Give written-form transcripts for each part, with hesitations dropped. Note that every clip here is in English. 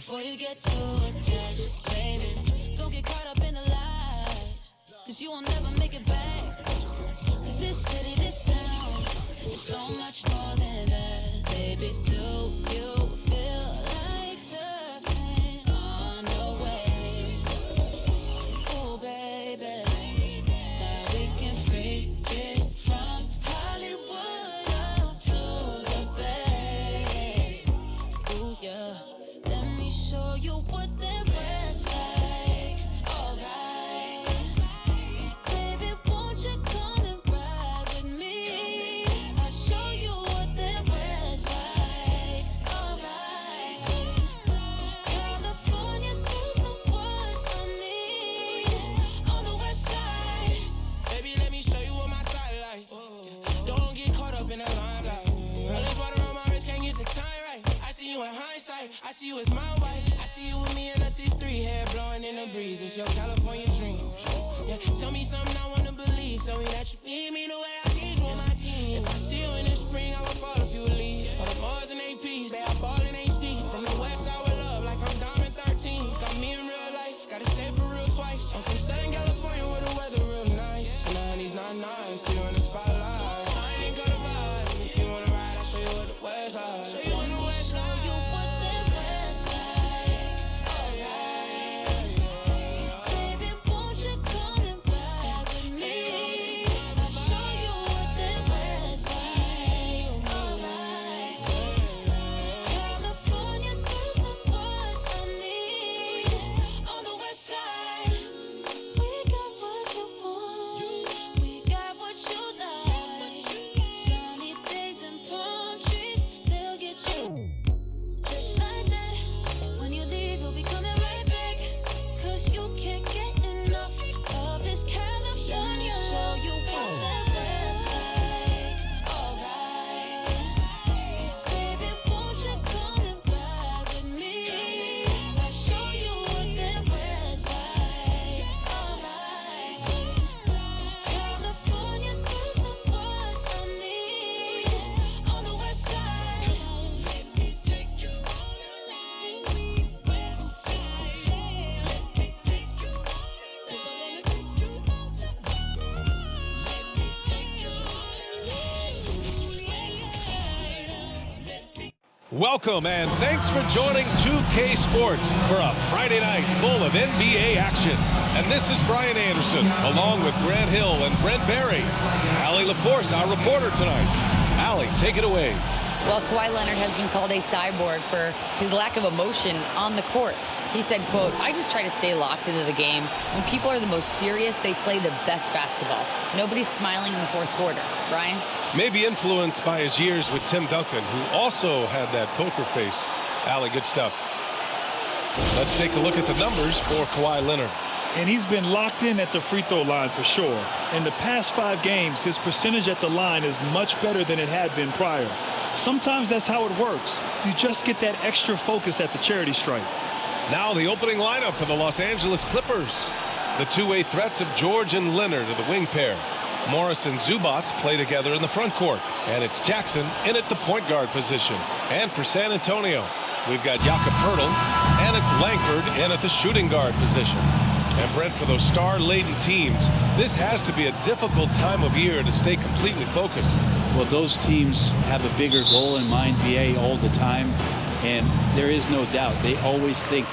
Before you get too attached, baby, don't get caught up in the lies, 'cause you will never make it back. 'Cause this city, this town, is so much more than that. Baby, do you feel like surfing on the waves? Oh, baby, now we can freak it from Hollywood up to the Bay. Ooh, yeah. Let me show you what that was like. Alright, baby, won't you come and ride with me? I'll show you what that was like. Alright, California girls know what I mean. On the west side, Baby, let me show you what my side like. Don't get caught up in the limelight. All this water on my wrist, can't get the time right. I see you in hindsight, I see you as my wife. I see you with me and us is three, hair blowing in the breeze. It's your California dream. Yeah, tell me something I wanna believe. Tell me that you need me the way I need you on my team. If I see you in the spring, I would fall if you would leave. All the Mars and APs, they are ballin' HD. From the west side with love, like I'm Diamond 13. Got me in real life, gotta say it for real twice. I'm from Southern California where the weather real nice. And the honey's not nice, still in the spotlight. I ain't gonna ride, if you wanna ride, I'll show you what the west side. Show you on the west show side. you what that was like. Alright, baby, won't you come and ride with me? I'll show you what that was like. Alright, California girls know what I mean. On the west side, we got what you want, we got what you like. Sunny days and palm trees, they'll get you. Just like that, when you leave, you'll be coming right back. 'Cause you can't get enough of this California. Show you what that was like. Alright, baby, won't you come and ride with me? I'll show you what that was like. Alright, California girls know what I mean. On the west side, let me take you all around the west side. Let me take you all around. 'Cause I wanna take you all around. Let me take you all around. Let me. Welcome and thanks for joining 2K Sports for a Friday night full of NBA action. And this is Brian Anderson, along with Grant Hill and Brent Berry. Allie LaForce, our reporter tonight. Allie, take it away. Well, Kawhi Leonard has been called a cyborg for his lack of emotion on the court. He said, quote, "I just try to stay locked into the game. When people are the most serious, they play the best basketball. Nobody's smiling in the fourth quarter." Brian? Maybe influenced by his years with Tim Duncan, who also had that poker face. Allie, good stuff. Let's take a look at the numbers for Kawhi Leonard. And he's been locked in at the free throw line for sure. In the past 5 games, his percentage at the line is much better than it had been prior. Sometimes that's how it works. You just get that extra focus at the charity stripe. Now the opening lineup for the Los Angeles Clippers. The two-way threats of George and Leonard are the wing pair. Morris and Zubats play together in the front court. And it's Jackson in at the point guard position. And for San Antonio, we've got Jakob Poeltl, and it's Langford in at the shooting guard position. And Brent, for those star-laden teams, this has to be a difficult time of year to stay completely focused. Well, those teams have a bigger goal in mind, BA, all the time. And there is no doubt they always think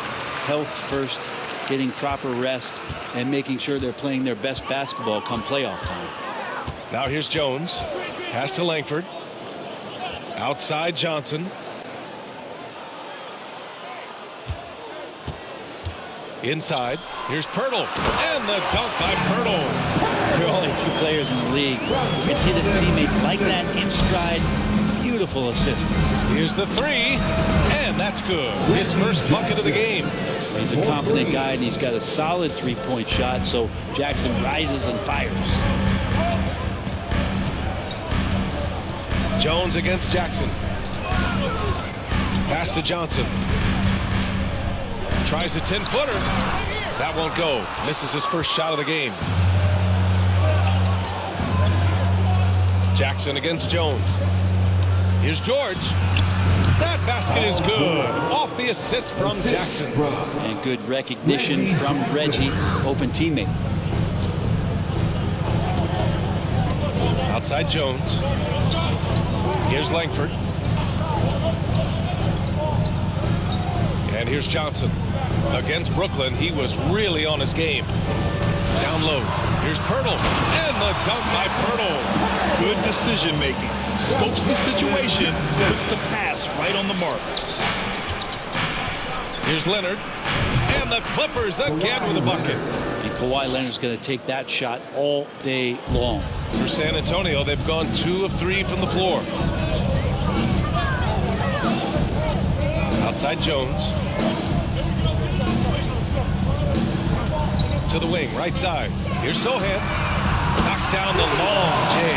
health first, getting proper rest, and making sure they're playing their best basketball come playoff time. Now here's Jones. Pass to Langford. Outside Johnson. Inside. Here's Poeltl. And the dunk by Poeltl. There are only 2 players in the league who can hit a teammate like that in stride. Beautiful assist. Here's the 3. And that's good. His first bucket of the game. He's a confident guy, and he's got a solid 3-point shot, so Jackson rises and fires. Jones against Jackson. Pass to Johnson. Tries a 10-footer. That won't go. Misses his first shot of the game. Jackson against Jones. Here's George. That that basket is good. Off the assist from Jackson. And good recognition from Reggie, open teammate. Outside Jones. Here's Langford. And here's Johnson. Against Brooklyn, he was really on his game. Down low. Here's Pirtle. And the dunk by Pirtle. Good decision making. Scopes the situation, puts the pass right on the mark. Here's Leonard. And the Clippers again with a bucket. And Kawhi Leonard's going to take that shot all day long. For San Antonio, they've gone 2 of 3 from the floor. Outside Jones. To the wing, right side. Here's Sohan. Knocks down the long J.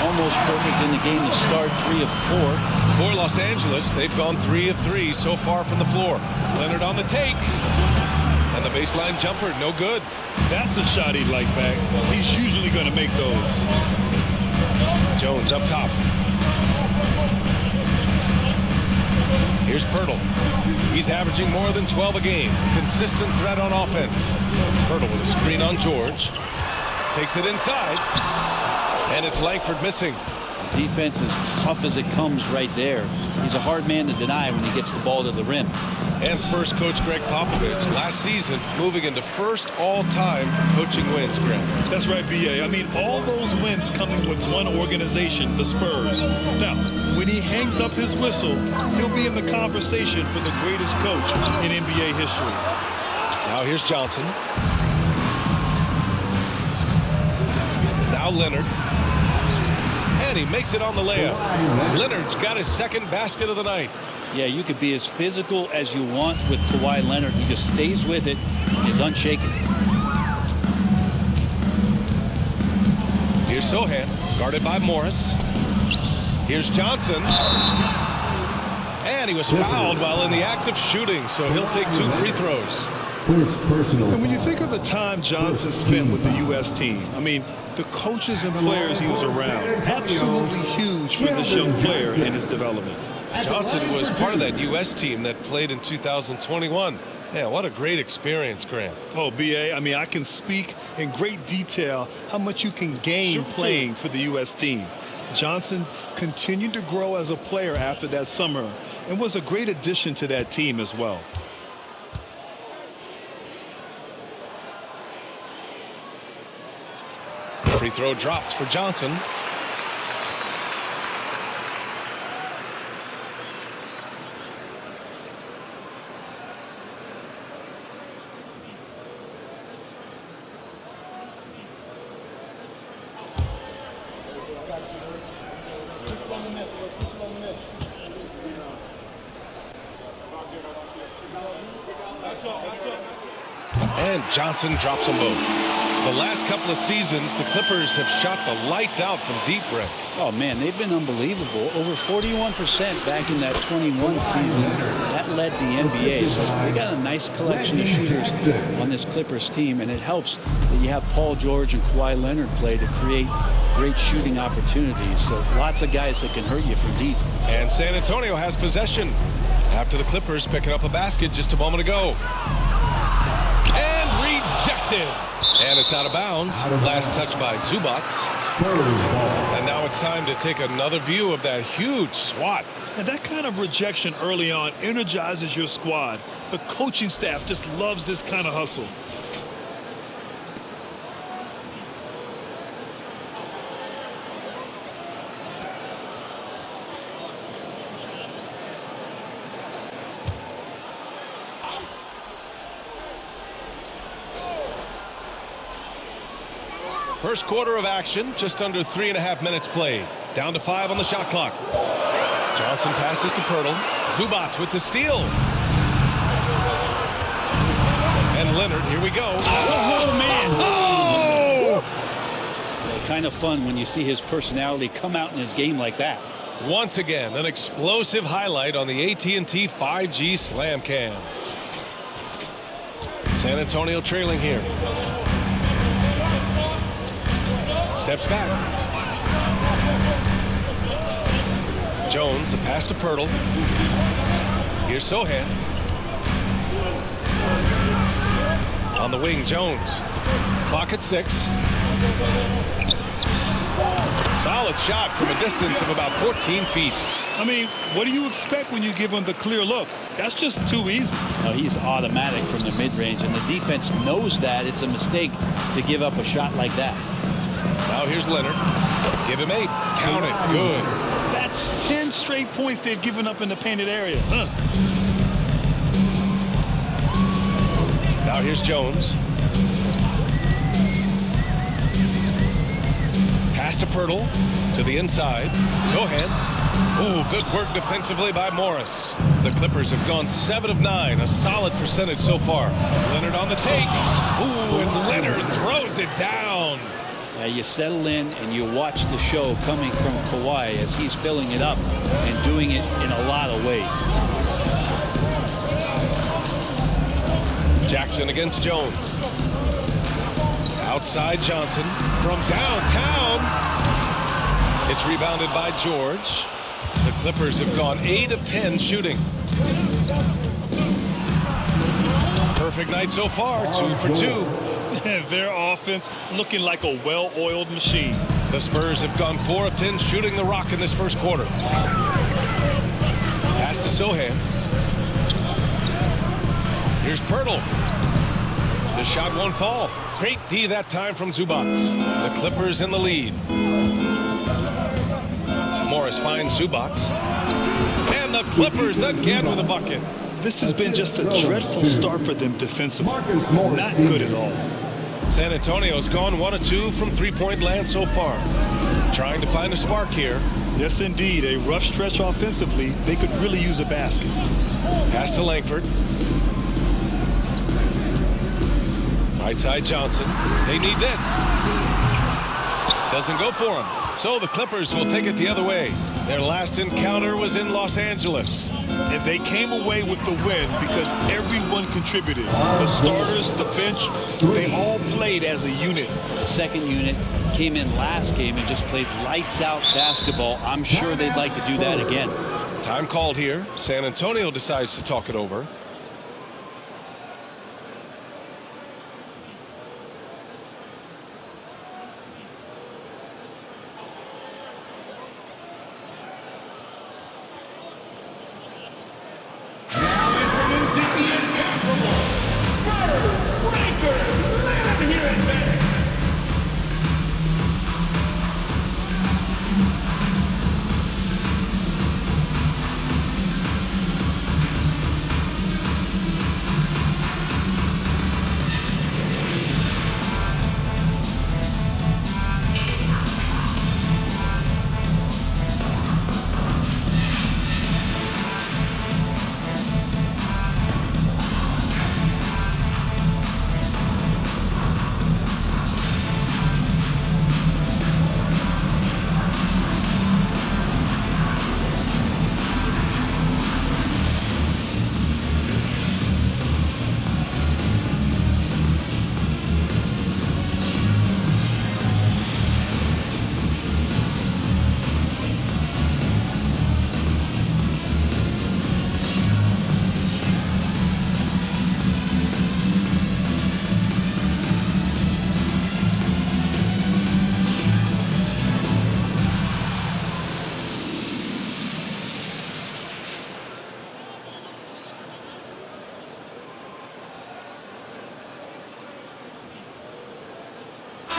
Almost perfect in the game to start, 3 of 4. For Los Angeles, they've gone 3 of 3 so far from the floor. Leonard on the take. And the baseline jumper, no good. That's a shot he'd like back. He's usually going to make those. Jones up top. Here's Pirtle. He's averaging more than 12 a game. Consistent threat on offense. Pirtle with a screen on George. Takes it inside. And it's Langford missing. Defense as tough as it comes right there. He's a hard man to deny when he gets the ball to the rim. And Spurs coach Greg Popovich last season moving into first all-time for coaching wins, Greg. That's right, B.A. I mean, all those wins coming with one organization, the Spurs. Now, when he hangs up his whistle, he'll be in the conversation for the greatest coach in NBA history. Now here's Johnson. Now Leonard. And he makes it on the layup. Leonard's got his second basket of the night. Yeah, you could be as physical as you want with Kawhi Leonard. He just stays with it. He's unshaken. Here's Sohan, guarded by Morris. Here's Johnson. And he was fouled while in the act of shooting, so he'll take 2 free throws. And when you think of the time Johnson spent with the U.S. team, I mean, the coaches and players he was around, absolutely huge for this young player in his development. Johnson was part of that U.S. team that played in 2021. Yeah, what a great experience, Grant. Oh, B.A., I mean, I can speak in great detail how much you can gain playing for the U.S. team. Johnson continued to grow as a player after that summer and was a great addition to that team as well. Free throw drops for Johnson. And Johnson drops them both. The last couple of seasons, the Clippers have shot the lights out from deep, Brent. Oh, man, they've been unbelievable. Over 41% back in that 21 season. That led the NBA. So they got a nice collection of shooters on this Clippers team, and it helps that you have Paul George and Kawhi Leonard play to create great shooting opportunities. So lots of guys that can hurt you from deep. And San Antonio has possession after the Clippers picking up a basket just a moment ago. And rejected. And it's out of bounds. Last touch by Zubac. And now it's time to take another view of that huge swat. And that kind of rejection early on energizes your squad. The coaching staff just loves this kind of hustle. First quarter of action, just under 3.5 minutes played. Down to 5 on the shot clock. Johnson passes to Pirtle. Zubac with the steal. And Leonard, here we go. Oh, man. Oh! Well, kind of fun when you see his personality come out in his game like that. Once again, an explosive highlight on the AT&T 5G Slam Cam. San Antonio trailing here. Steps back. Jones, the pass to Pirtle. Here's Sohan. On the wing, Jones. Clock at 6. Solid shot from a distance of about 14 feet. I mean, what do you expect when you give him the clear look? That's just too easy. No, he's automatic from the mid-range, and the defense knows that it's a mistake to give up a shot like that. Now here's Leonard. Give him 8. Count it. Good. That's 10 straight points they've given up in the painted area. Now here's Jones. Pass to Pirtle. To the inside. Sohan. Ooh, good work defensively by Morris. The Clippers have gone 7 of 9. A solid percentage so far. Leonard on the take. Ooh, and Leonard throws it down. You settle in and you watch the show coming from Kawhi as he's filling it up and doing it in a lot of ways. Jackson against Jones. Outside Johnson from downtown. It's rebounded by George. The Clippers have gone 8 of 10 shooting. Perfect night so far, 2 for 2. Their offense looking like a well-oiled machine. The Spurs have gone 4 of 10 shooting the rock in this first quarter. Pass to Sohan. Here's Pirtle. The shot won't fall. Great D that time from Zubac. The Clippers in the lead. Morris finds Zubac. And the Clippers again with a bucket. This has been just a dreadful start for them defensively. Not good at all. San Antonio's gone 1 of 2 from three-point land so far. Trying to find a spark here. Yes, indeed. A rough stretch offensively. They could really use a basket. Pass to Langford. Right side Johnson. They need this. Doesn't go for him. So the Clippers will take it the other way. Their last encounter was in Los Angeles. And they came away with the win because everyone contributed. The starters, the bench, they all played as a unit. The second unit came in last game and just played lights out basketball. I'm sure they'd like to do that again. Time called here. San Antonio decides to talk it over.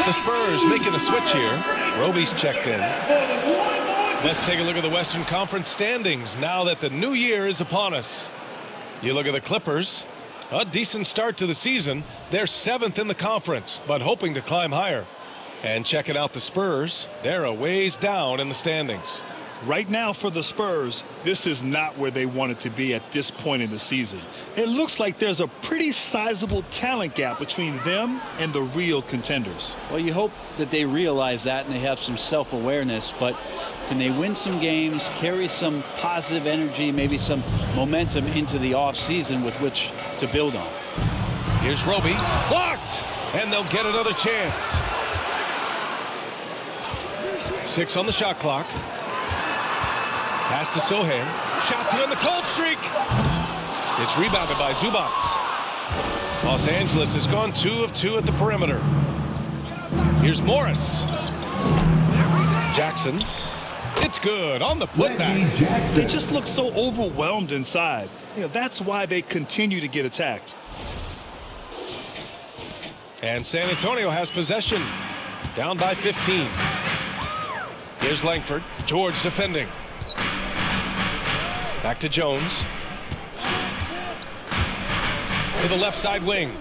The Spurs making a switch here. Roby's checked in. Let's take a look at the Western Conference standings now that the new year is upon us. You look at the Clippers. A decent start to the season. They're 7th in the conference, but hoping to climb higher. And checking out the Spurs, they're a ways down in the standings. Right now for the Spurs, this is not where they wanted to be at this point in the season. It looks like there's a pretty sizable talent gap between them and the real contenders. Well, you hope that they realize that and they have some self-awareness, but can they win some games, carry some positive energy, maybe some momentum into the offseason with which to build on? Here's Roby. Blocked! And they'll get another chance. 6 on the shot clock. Pass to Sohan. Shot to end the cold streak. It's rebounded by Zubats. Los Angeles has gone 2 of 2 at the perimeter. Here's Morris. Jackson. It's good on the putback. They just look so overwhelmed inside. That's why they continue to get attacked. And San Antonio has possession. Down by 15. Here's Langford. George defending. Back to Jones. To the left side wing.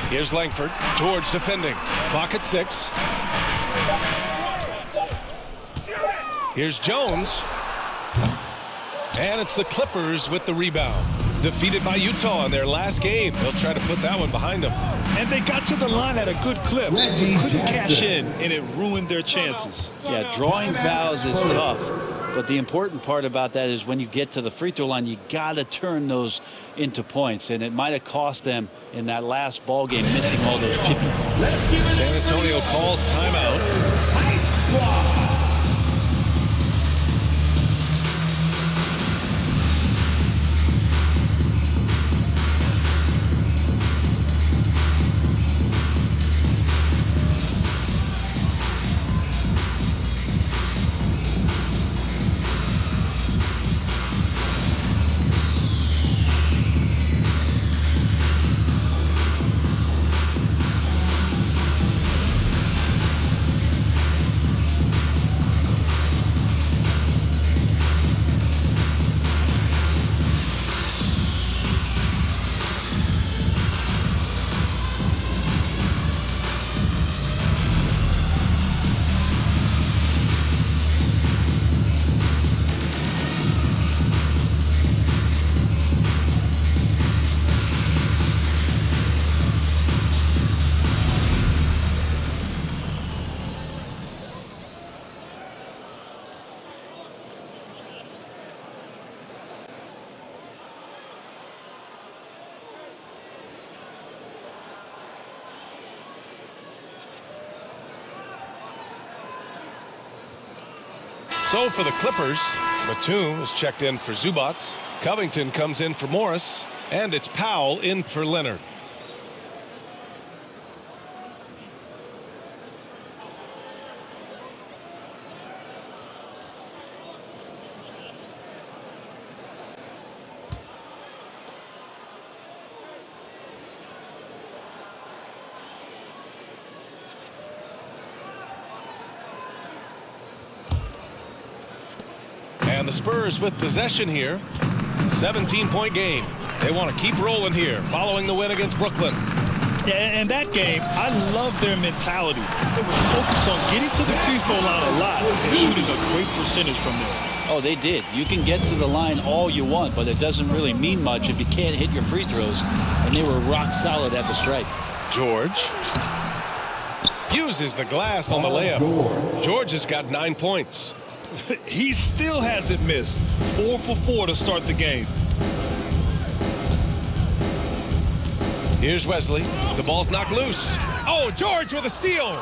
Here's Langford. George defending. Clock at 6. Here's Jones. And it's the Clippers with the rebound. Defeated by Utah in their last game. They'll try to put that one behind them. And they got to the line at a good clip. They couldn't cash in, and it ruined their chances. Yeah, drawing fouls is tough. But the important part about that is when you get to the free throw line, you got to turn those into points. And it might have cost them in that last ball game, missing all those chippies. San Antonio calls timeout. So for the Clippers, Batum is checked in for Zubats. Covington comes in for Morris. And it's Powell in for Leonard. And the Spurs with possession here. 17-point game. They want to keep rolling here following the win against Brooklyn. And that game, I love their mentality. They were focused on getting to the free throw line a lot and shooting a great percentage from there. Oh, they did. You can get to the line all you want, but it doesn't really mean much if you can't hit your free throws. And they were rock solid at the stripe. George uses the glass on the layup. George has got 9 points. He still hasn't missed. 4 for 4 to start the game. Here's Wesley. The ball's knocked loose. Oh, George with a steal.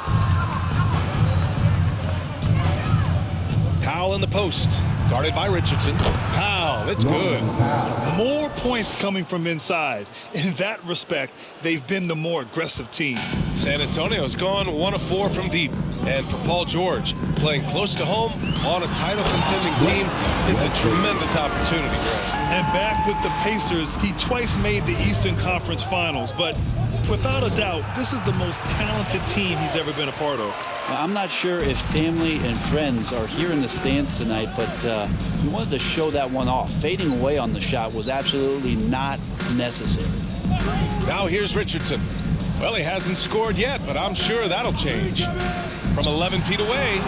Powell in the post. Guarded by Richardson. Powell, it's good. More points coming from inside. In that respect, they've been the more aggressive team. San Antonio's gone 1 of 4 from deep. And for Paul George, playing close to home on a title contending team, it's a tremendous opportunity. And back with the Pacers, he twice made the Eastern Conference Finals. But without a doubt, this is the most talented team he's ever been a part of. Now, I'm not sure if family and friends are here in the stands tonight, but he wanted to show that one off. Fading away on the shot was absolutely not necessary. Now here's Richardson. Well, he hasn't scored yet, but I'm sure that'll change. From 11 feet away,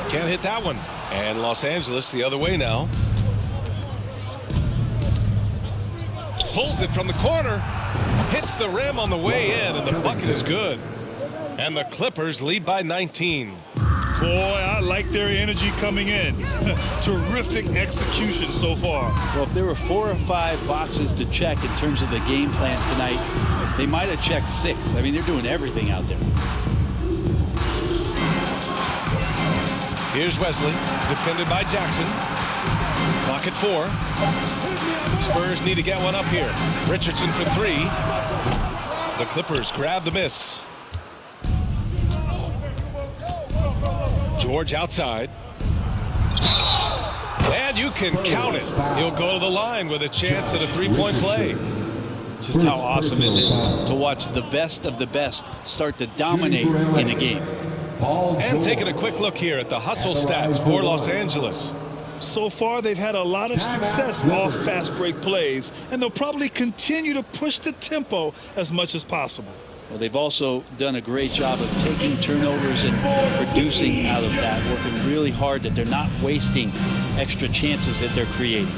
can't hit that one. And Los Angeles the other way now. Pulls it from the corner, hits the rim on the way in, and the bucket is good. And the Clippers lead by 19. Boy, I like their energy coming in. Terrific execution so far. Well, if there were 4 or 5 boxes to check in terms of the game plan tonight, they might have checked 6. I mean, they're doing everything out there. Here's Wesley, defended by Jackson. Clock at 4. Spurs need to get one up here. Richardson for 3. The Clippers grab the miss. George outside. And you can count it. He'll go to the line with a chance at a three-point play. Just how awesome is it to watch the best of the best start to dominate in a game. And taking a quick look here at the hustle stats for Los Angeles. So far, they've had a lot of success off fast break plays, and they'll probably continue to push the tempo as much as possible. Well, they've also done a great job of taking turnovers and producing out of that, working really hard that they're not wasting extra chances that they're creating.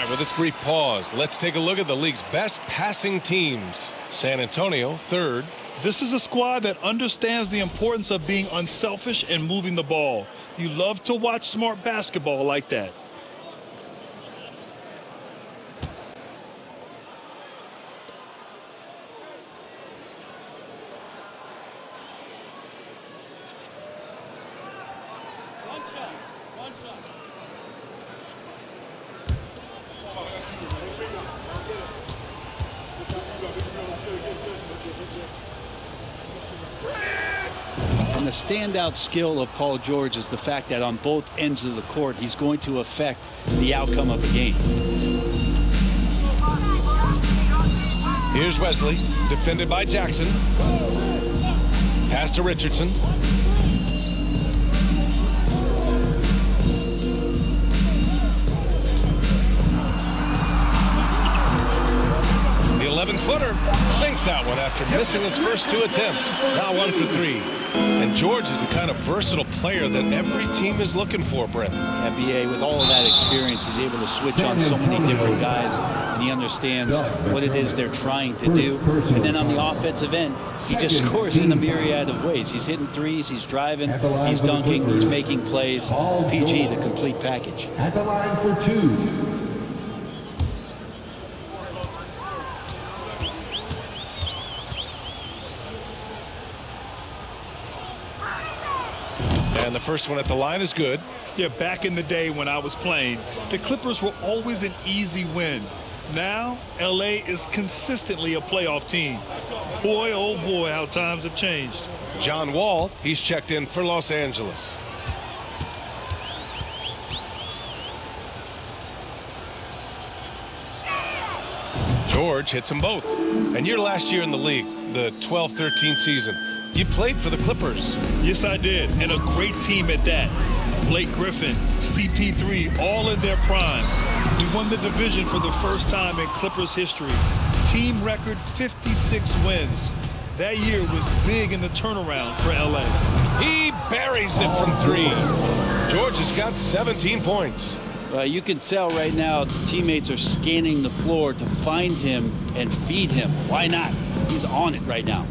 With this brief pause, let's take a look at the league's best passing teams. San Antonio, 3rd. This is a squad that understands the importance of being unselfish and moving the ball. You love to watch smart basketball like that. And the standout skill of Paul George is the fact that on both ends of the court, he's going to affect the outcome of the game. Here's Wesley, defended by Jackson. Pass to Richardson. The 11-footer sinks that one after missing his first 2 attempts. Now 1 for 3. And George is the kind of versatile player that every team is looking for, Brent. NBA, with all of that experience, is able to switch on so many different guys, and he understands what it is they're trying to do. And then on the offensive end, he just scores in a myriad of ways. He's hitting threes, he's driving, he's dunking, he's making plays. PG, the complete package. At the line for 2. And the first one at the line is good. Yeah, back in the day when I was playing, the Clippers were always an easy win. Now, LA is consistently a playoff team. Boy, oh boy, how times have changed. John Wall, he's checked in for Los Angeles. George hits them both. And your last year in the league, the 12-13 season, you played for the Clippers. Yes, I did, and a great team at that. Blake Griffin, CP3, all in their primes. We won the division for the first time in Clippers history. Team record 56 wins. That year was big in the turnaround for LA. He buries it from 3. George has got 17 points. You can tell right now the teammates are scanning the floor to find him and feed him. Why not? He's on it right now.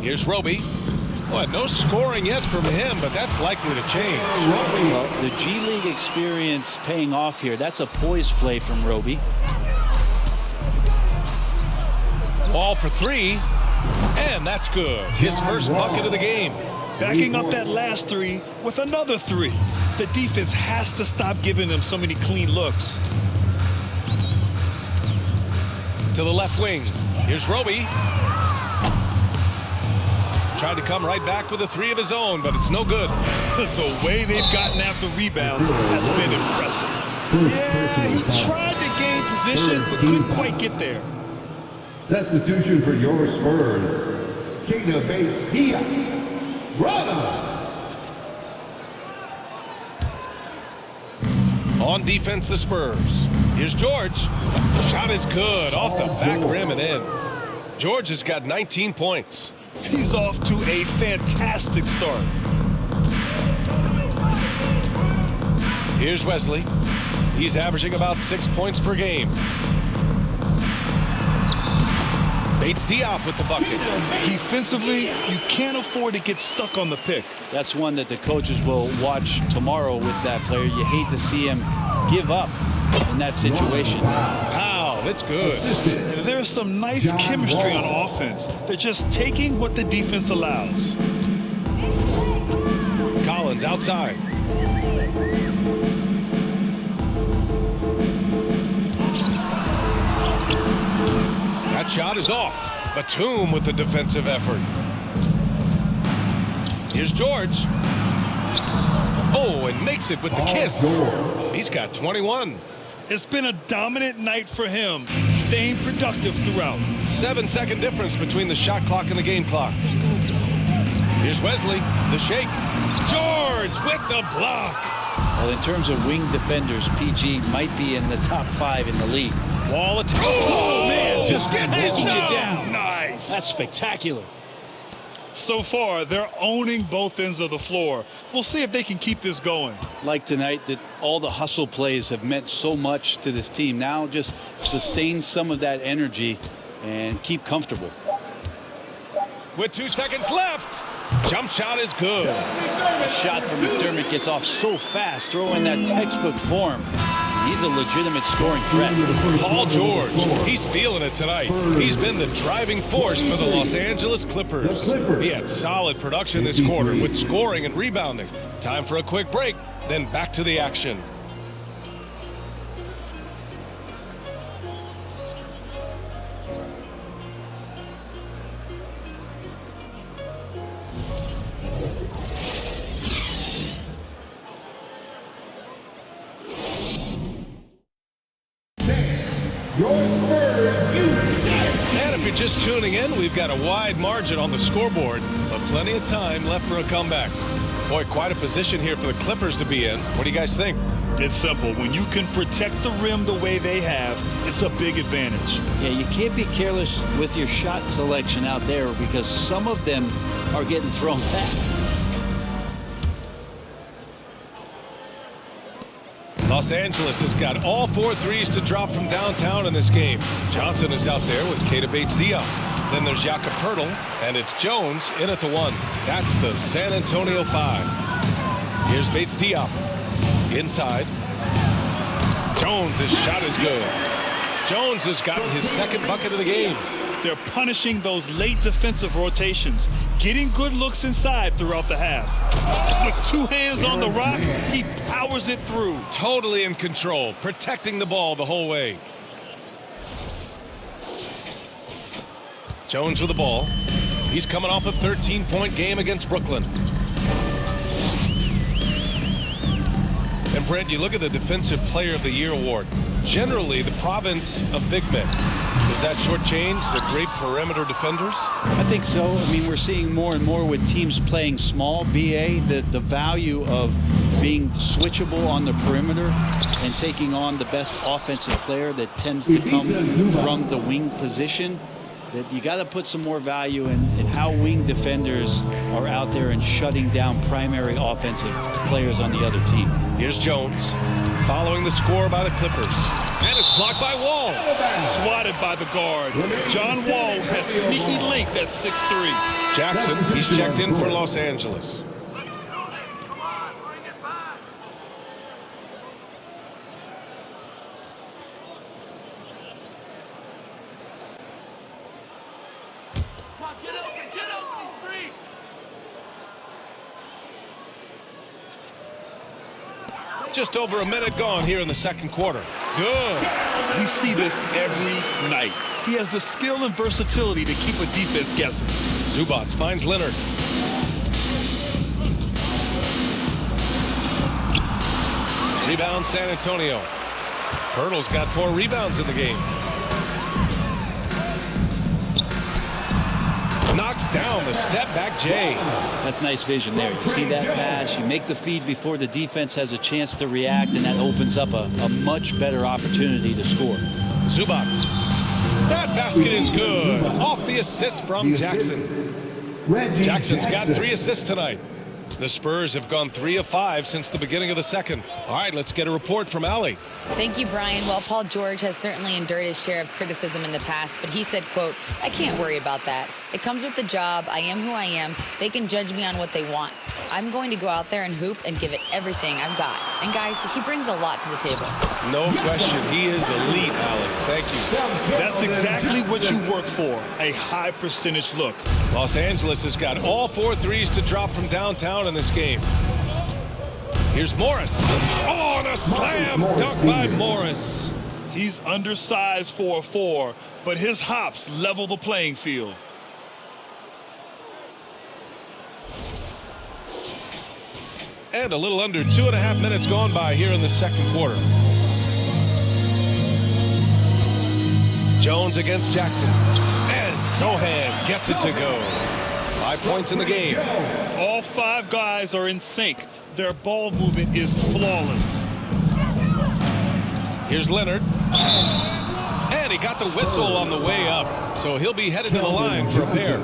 Here's Roby. Well, no scoring yet from him, but that's likely to change. Well, the G League experience paying off here. That's a poise play from Roby. Ball for 3, and that's good. His first bucket of the game. Backing up that last 3 with another 3. The defense has to stop giving them so many clean looks. To the left wing. Here's Roby. Tried to come right back with a three of his own, but it's no good. The way they've gotten after rebounds has been impressive. Yeah, he tried to gain position, but couldn't quite get there. Substitution for your Spurs. Kata Bates Dia. Bravo! On defense, the Spurs. Here's George. Shot is good. Off the back rim and in. George has got 19 points. He's off to a fantastic start. Here's Wesley. He's averaging about 6 points per game. Bates Diop with the bucket. Defensively, you can't afford to get stuck on the pick. That's one that the coaches will watch tomorrow with that player. You hate to see him give up in that situation. Wow, that's good. There's some nice chemistry on offense. They're just taking what the defense allows. Collins outside. That shot is off. Batum with the defensive effort. Here's George. Oh, and makes it with the kiss. He's got 21. It's been a dominant night for him, staying productive throughout. 7-second difference between the shot clock and the game clock. Here's Wesley, the shake. George with the block. Well, in terms of wing defenders, PG might be in the top 5 in the league. Wall attack. Oh, man, just gets taking it down. Nice. That's spectacular. So far, they're owning both ends of the floor. We'll see if they can keep this going. Like tonight, that all the hustle plays have meant so much to this team. Now just sustain some of that energy and keep comfortable. With 2 seconds left. Jump shot is good. A shot from McDermott gets off so fast. Throw in that textbook form. He's a legitimate scoring threat. Paul George, he's feeling it tonight. He's been the driving force for the Los Angeles Clippers. He had solid production this quarter with scoring and rebounding. Time for a quick break, then back to the action. And if you're just tuning in, we've got a wide margin on the scoreboard, but plenty of time left for a comeback. Boy, quite a position here for the Clippers to be in. What do you guys think? It's simple. When you can protect the rim the way they have, it's a big advantage. Yeah, you can't be careless with your shot selection out there because some of them are getting thrown back. Los Angeles has got all 4 threes to drop from downtown in this game. Johnson is out there with Kata Bates Diop. Then there's Jakob Poeltl, and it's Jones in at the 1. That's the San Antonio 5. Here's Bates Diop. Inside. Jones, his shot is good. Jones has gotten his second bucket of the game. They're punishing those late defensive rotations, getting good looks inside throughout the half. With 2 hands on the rock, he powers it through. Totally in control, protecting the ball the whole way. Jones with the ball. He's coming off a 13-point game against Brooklyn. And Brent, you look at the Defensive Player of the Year award. Generally, the province of big men. Does that shortchange the great perimeter defenders? I think so. I mean, we're seeing more and more with teams playing small, BA, the value of being switchable on the perimeter and taking on the best offensive player that tends to come from the wing position. That you got to put some more value in how wing defenders are out there and shutting down primary offensive players on the other team. Here's Jones following the score by the Clippers. And it's blocked by Wall. Swatted by the guard. John Wall has sneaky length at 6'3". Jackson, he's checked in for Los Angeles. just over a minute gone here in the second quarter. Good. We see this every night. He has the skill and versatility to keep a defense guessing. Zubac finds Leonard. Rebound San Antonio. Pirtle's got 4 rebounds in the game. Knocks down the step back Jay. That's nice vision there. You see that pass, you make the feed before the defense has a chance to react, and that opens up a much better opportunity to score. Zubac. That basket is good. Off the assist from Jackson. Reggie Jackson's got Jackson. 3 assists tonight. The Spurs have gone 3 of 5 since the beginning of the second. All right, let's get a report from Allie. Thank you, Brian. Well, Paul George has certainly endured his share of criticism in the past, but he said, quote, "I can't worry about that. It comes with the job. I am who I am. They can judge me on what they want. I'm going to go out there and hoop and give it everything I've got." And guys, he brings a lot to the table. No question. He is elite, Allie. Thank you. That's exactly what you work for, a high percentage look. Los Angeles has got all 4 threes to drop from downtown in this game. Here's Morris. Oh, the slam dunk by Morris. He's undersized for a 4, but his hops level the playing field. And a little under 2.5 minutes gone by here in the second quarter. Jones against Jackson. And Sohan gets it to go. 5 points in the game. All 5 guys are in sync. Their ball movement is flawless. Here's Leonard. And he got the whistle on the way up. So he'll be headed to the line for a pair.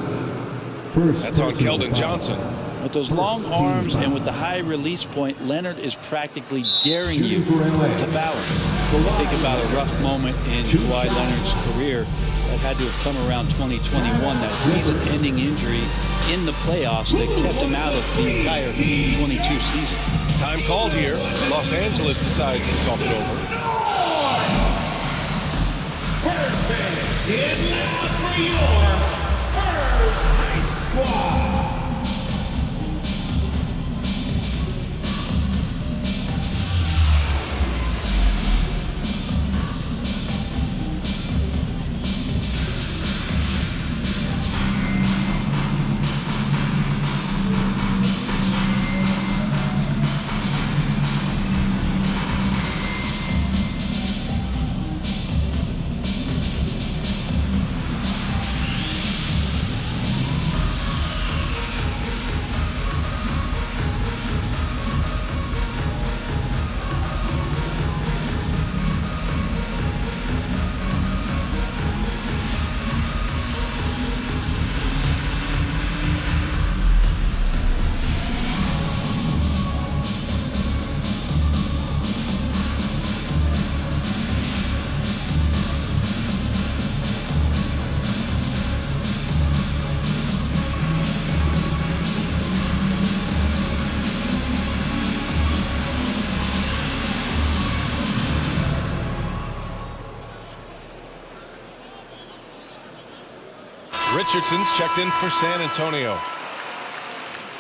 That's on Keldon Johnson. With those long arms and with the high release point, Leonard is practically daring you to foul him. Think about a rough moment in Kawhi Leonard's career that had to have come around 2021, that season-ending injury in the playoffs that kept him out of the entire 22 season. Time called here. Los Angeles decides to talk it over. Spurs fans, get loud for your Spurs Night Squad. Richardson's checked in for San Antonio.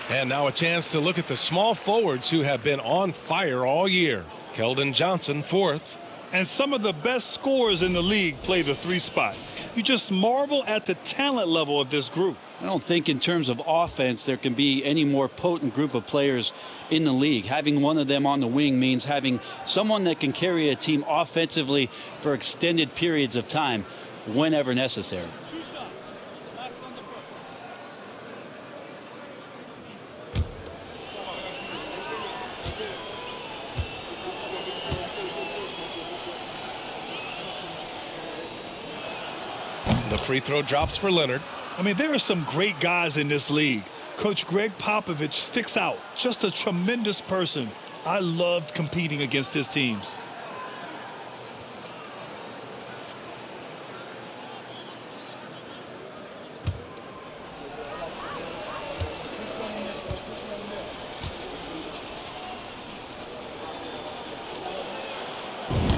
And now a chance to look at the small forwards who have been on fire all year. Keldon Johnson, 4th. And some of the best scorers in the league play the 3 spot. You just marvel at the talent level of this group. I don't think in terms of offense there can be any more potent group of players in the league. Having one of them on the wing means having someone that can carry a team offensively for extended periods of time whenever necessary. The free throw drops for Leonard. I mean, there are some great guys in this league. Coach Greg Popovich sticks out. Just a tremendous person. I loved competing against his teams.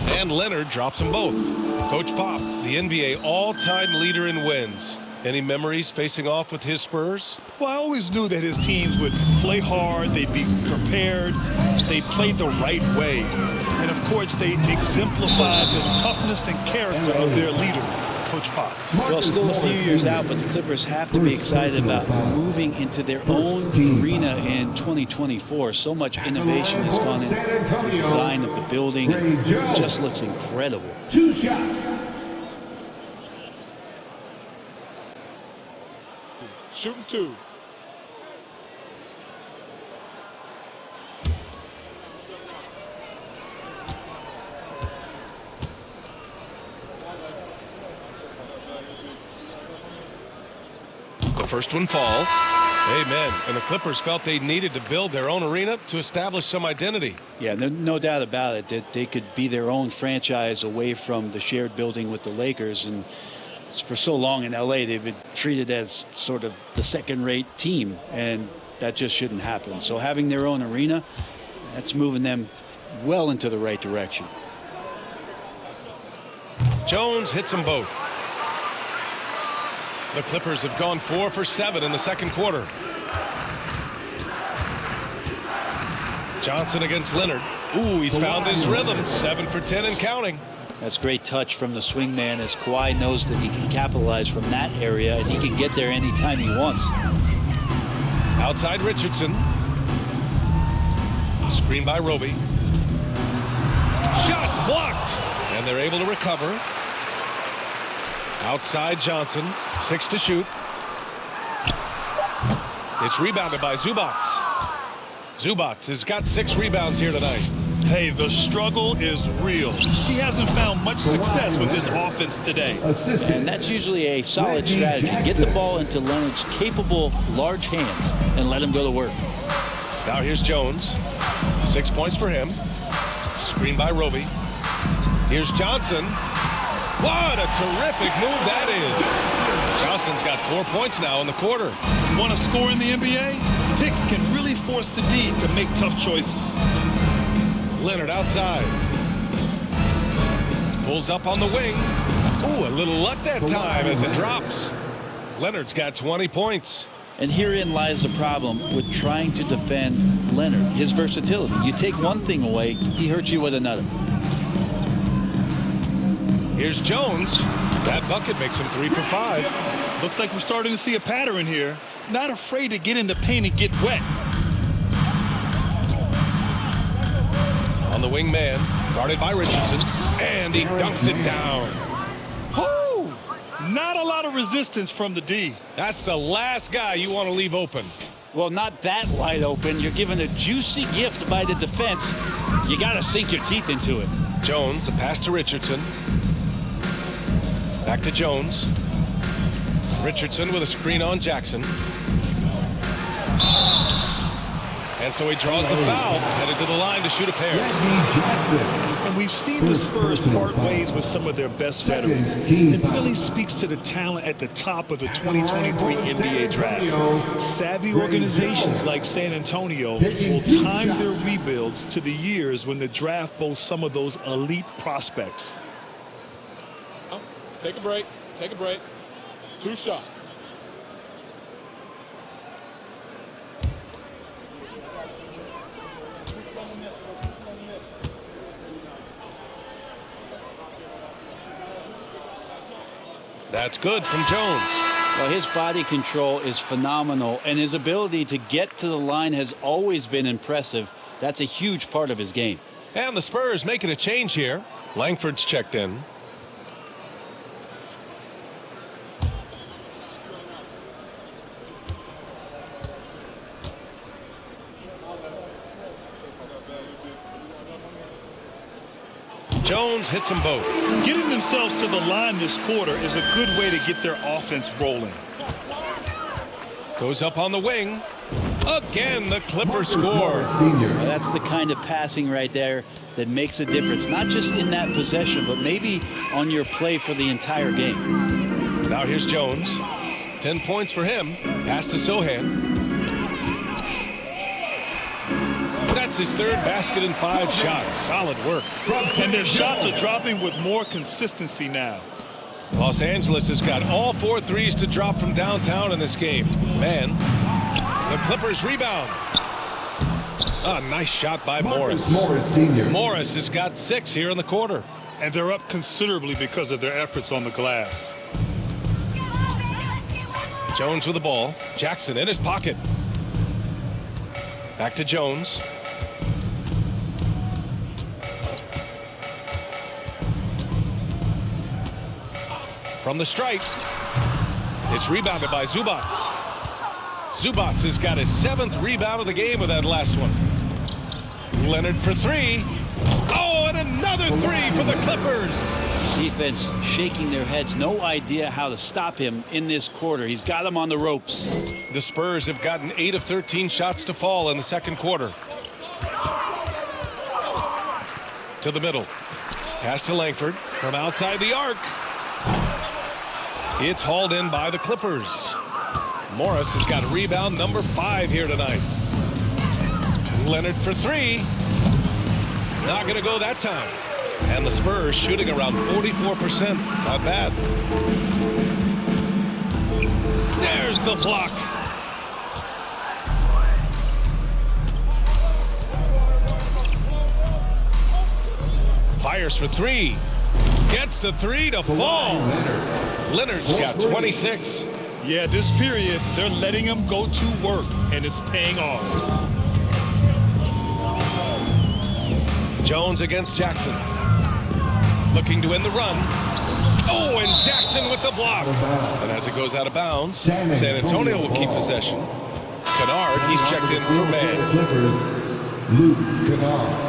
And Leonard drops them both. Coach Pop, the NBA all-time leader in wins. Any memories facing off with his Spurs? Well, I always knew that his teams would play hard, they'd be prepared, they played the right way. And of course, they exemplified the toughness and character of their leader, Coach Pop. Well, still a few years out, but the Clippers have to be excited about moving into their own arena in 2024. So much innovation has gone into the design of the building. It just looks incredible. 2 shots. Shooting 2. The first one falls. Amen. And the Clippers felt they needed to build their own arena to establish some identity. Yeah, no doubt about it that they could be their own franchise away from the shared building with the Lakers. And for so long in LA, they've been treated as sort of the second-rate team, and that just shouldn't happen. So having their own arena, that's moving them well into the right direction. Jones hits them both. The Clippers have gone 4 for 7 in the second quarter. Johnson against Leonard. Ooh, he's found his rhythm. 7 for 10 and counting. That's great touch from the swingman, as Kawhi knows that he can capitalize from that area and he can get there anytime he wants. Outside Richardson. Screen by Roby. Shots blocked. And they're able to recover. Outside Johnson. 6 to shoot. It's rebounded by Zubac. Zubac has got 6 rebounds here tonight. Hey, the struggle is real. He hasn't found much success with his offense today. And that's usually a solid strategy. Get the ball into Leonard's capable, large hands and let him go to work. Now here's Jones. 6 points for him. Screen by Roby. Here's Johnson. What a terrific move that is. Johnson's got 4 points now in the quarter. Want to score in the NBA? Picks can really force the D to make tough choices. Leonard outside. Pulls up on the wing. Ooh, a little luck that time as it drops. Leonard's got 20 points. And herein lies the problem with trying to defend Leonard, his versatility. You take one thing away, he hurts you with another. Here's Jones. That bucket makes him 3 for 5. Looks like we're starting to see a pattern here. Not afraid to get in the paint and get wet. On the wing man, guarded by Richardson, and he dunks it down. Woo! Not a lot of resistance from the D. That's the last guy you want to leave open. Well, not that wide open. You're given a juicy gift by the defense. You got to sink your teeth into it. Jones, the pass to Richardson. Back to Jones. Richardson with a screen on Jackson. And so he draws the foul, headed to the line to shoot a pair. And we've seen the Spurs part ways with some of their best veterans. It really speaks to the talent at the top of the 2023 NBA draft. Savvy organizations like San Antonio will time their rebuilds to the years when the draft boasts some of those elite prospects. Take a break. Take a break. 2 shots. That's good from Jones. Well, his body control is phenomenal, and his ability to get to the line has always been impressive. That's a huge part of his game. And the Spurs making a change here. Langford's checked in. Jones hits them both. Getting themselves to the line this quarter is a good way to get their offense rolling. Goes up on the wing. Again, the Clippers score. Well, that's the kind of passing right there that makes a difference, not just in that possession, but maybe on your play for the entire game. Now here's Jones. 10 points for him. Pass to Sohan. That's his 3rd basket in 5 shots. Solid work. And their shots are dropping with more consistency now. Los Angeles has got all 4 threes to drop from downtown in this game. Man, the Clippers rebound. A nice shot by Morris. Morris has got 6 here in the quarter. And they're up considerably because of their efforts on the glass. Jones with the ball. Jackson in his pocket. Back to Jones. From the stripe. It's rebounded by Zubac. Zubac has got his 7th rebound of the game with that last one. Leonard for 3. Oh, and another 3 for the Clippers. Defense shaking their heads. No idea how to stop him in this quarter. He's got him on the ropes. The Spurs have gotten 8 of 13 shots to fall in the second quarter. To the middle. Pass to Langford from outside the arc. It's hauled in by the Clippers. Morris has got rebound number 5 here tonight. Leonard for 3. Not going to go that time. And the Spurs shooting around 44%. Not bad. There's the block. Fires for 3. Gets the 3 to fall. Leonard's got 26. Yeah, this period, they're letting him go to work, and it's paying off. Jones against Jackson. Looking to win the run. Oh, and Jackson with the block. And as it goes out of bounds, San Antonio will keep possession. Kennard, he's checked in for man. Clippers, Luke Kennard.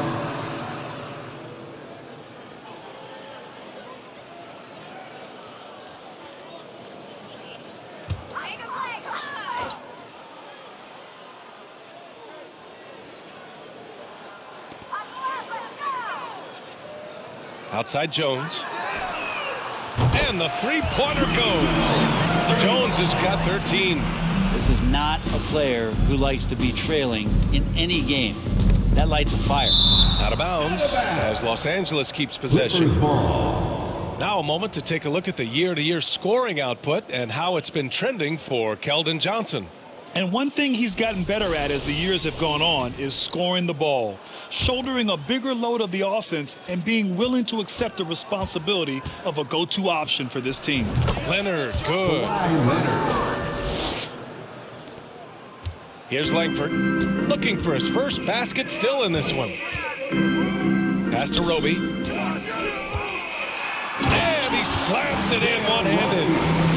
Outside Jones. And the 3-pointer goes. Jones has got 13. This is not a player who likes to be trailing in any game. That lights a fire. Out of bounds as Los Angeles keeps possession. Now a moment to take a look at the year-to-year scoring output and how it's been trending for Keldon Johnson. And one thing he's gotten better at as the years have gone on is scoring the ball, shouldering a bigger load of the offense, and being willing to accept the responsibility of a go-to option for this team. Leonard, good. Here's Langford, looking for his first basket, still in this one. Pass to Roby. And he slams it in one-handed.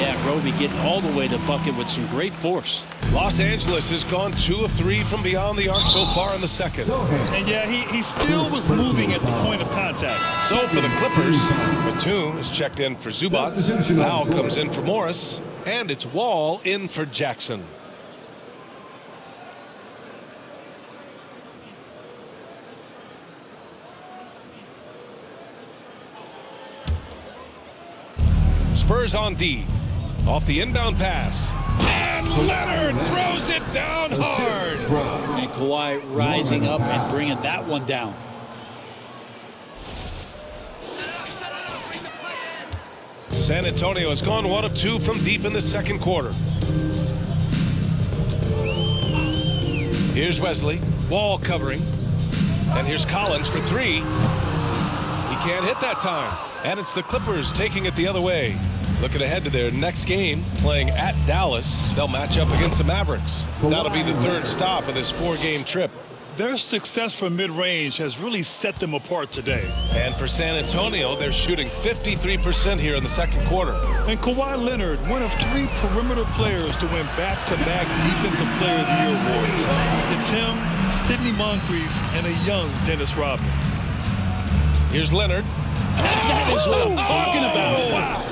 Yeah, Roby getting all the way to the bucket with some great force. Los Angeles has gone 2 of 3 from beyond the arc so far in the second. And yeah, he still was moving at the point of contact. So for the Clippers, Batum is checked in for Zubac. Powell comes in for Morris. And it's Wall in for Jackson. Spurs on D. Off the inbound pass. And Leonard throws it down hard. And Kawhi rising up and bringing that one down. San Antonio has gone 1 of 2 from deep in the second quarter. Here's Wesley. Wall covering. And here's Collins for 3. He can't hit that time. And it's the Clippers taking it the other way. Looking ahead to their next game, playing at Dallas. They'll match up against the Mavericks. That'll be the 3rd stop of this 4-game trip. Their success from mid-range has really set them apart today. And for San Antonio, they're shooting 53% here in the second quarter. And Kawhi Leonard, one of 3 perimeter players to win back-to-back Defensive Player of the Year awards. It's him, Sidney Moncrief, and a young Dennis Rodman. Here's Leonard. That is what I'm talking about. Wow.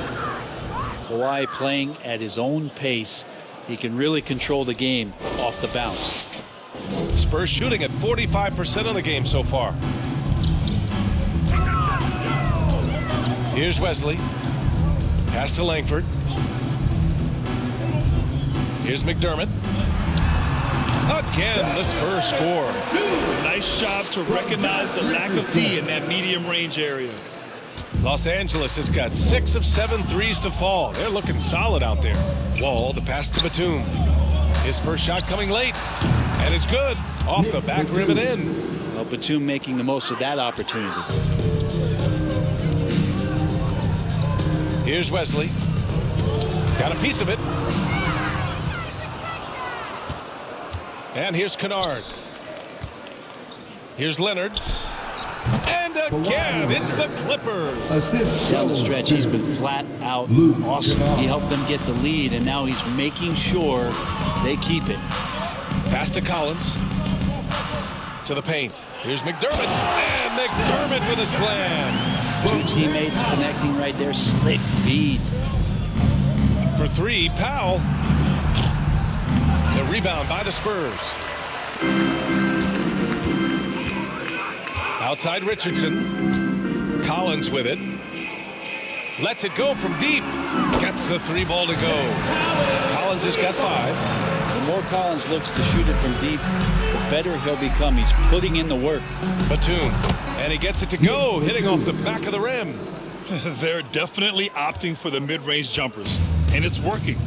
Kawhi playing at his own pace. He can really control the game off the bounce. Spurs shooting at 45% of the game so far. Here's Wesley. Pass to Langford. Here's McDermott. Again, the Spurs score. Nice job to recognize the lack of D in that medium range area. Los Angeles has got 6 of 7 threes to fall. They're looking solid out there. Wall, the pass to Batum. His first shot coming late, and it's good. Off the back rim and in. Well, Batum making the most of that opportunity. Here's Wesley. Got a piece of it. And here's Kennard. Here's Leonard. And again, it's the Clippers. Down the stretch, he's been flat out awesome. He helped them get the lead, and now he's making sure they keep it. Pass to Collins. To the paint. Here's McDermott. And McDermott with a slam. Two teammates connecting right there. Slick feed. For 3, Powell. The rebound by the Spurs. Outside Richardson. Collins with it. Lets it go from deep. Gets the 3 ball to go. Collins has got 5. The more Collins looks to shoot it from deep, the better he'll become. He's putting in the work. Batum. And he gets it to go, hitting off the back of the rim. They're definitely opting for the mid-range jumpers, and it's working.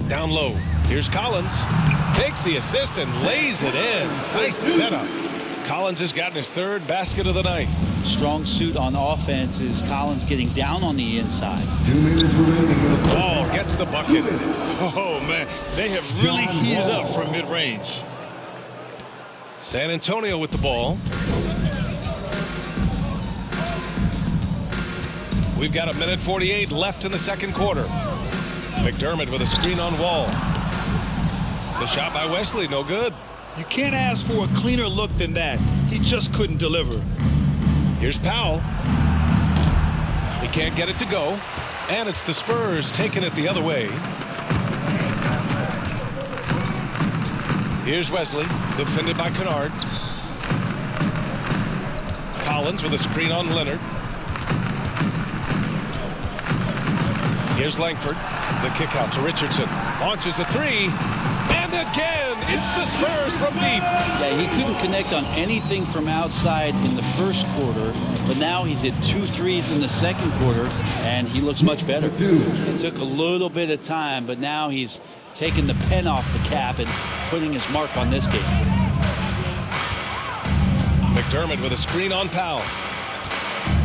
Down low. Here's Collins. Takes the assist and lays it in. Nice setup. Collins has gotten his 3rd basket of the night. Strong suit on offense is Collins getting down on the inside. Ball gets the bucket. Oh, man, they have really heated up from mid-range. San Antonio with the ball. We've got 1:48 left in the second quarter. McDermott with a screen on Wall. The shot by Wesley, no good. You can't ask for a cleaner look than that. He just couldn't deliver. Here's Powell. He can't get it to go. And it's the Spurs taking it the other way. Here's Wesley, defended by Kennard. Collins with a screen on Leonard. Here's Langford. The kick out to Richardson. Launches a 3. And again, it's the Spurs from deep. Yeah, he couldn't connect on anything from outside in the first quarter, but now he's hit 2 threes in the second quarter, and he looks much better. It took a little bit of time, but now he's taking the pen off the cap and putting his mark on this game. McDermott with a screen on Powell.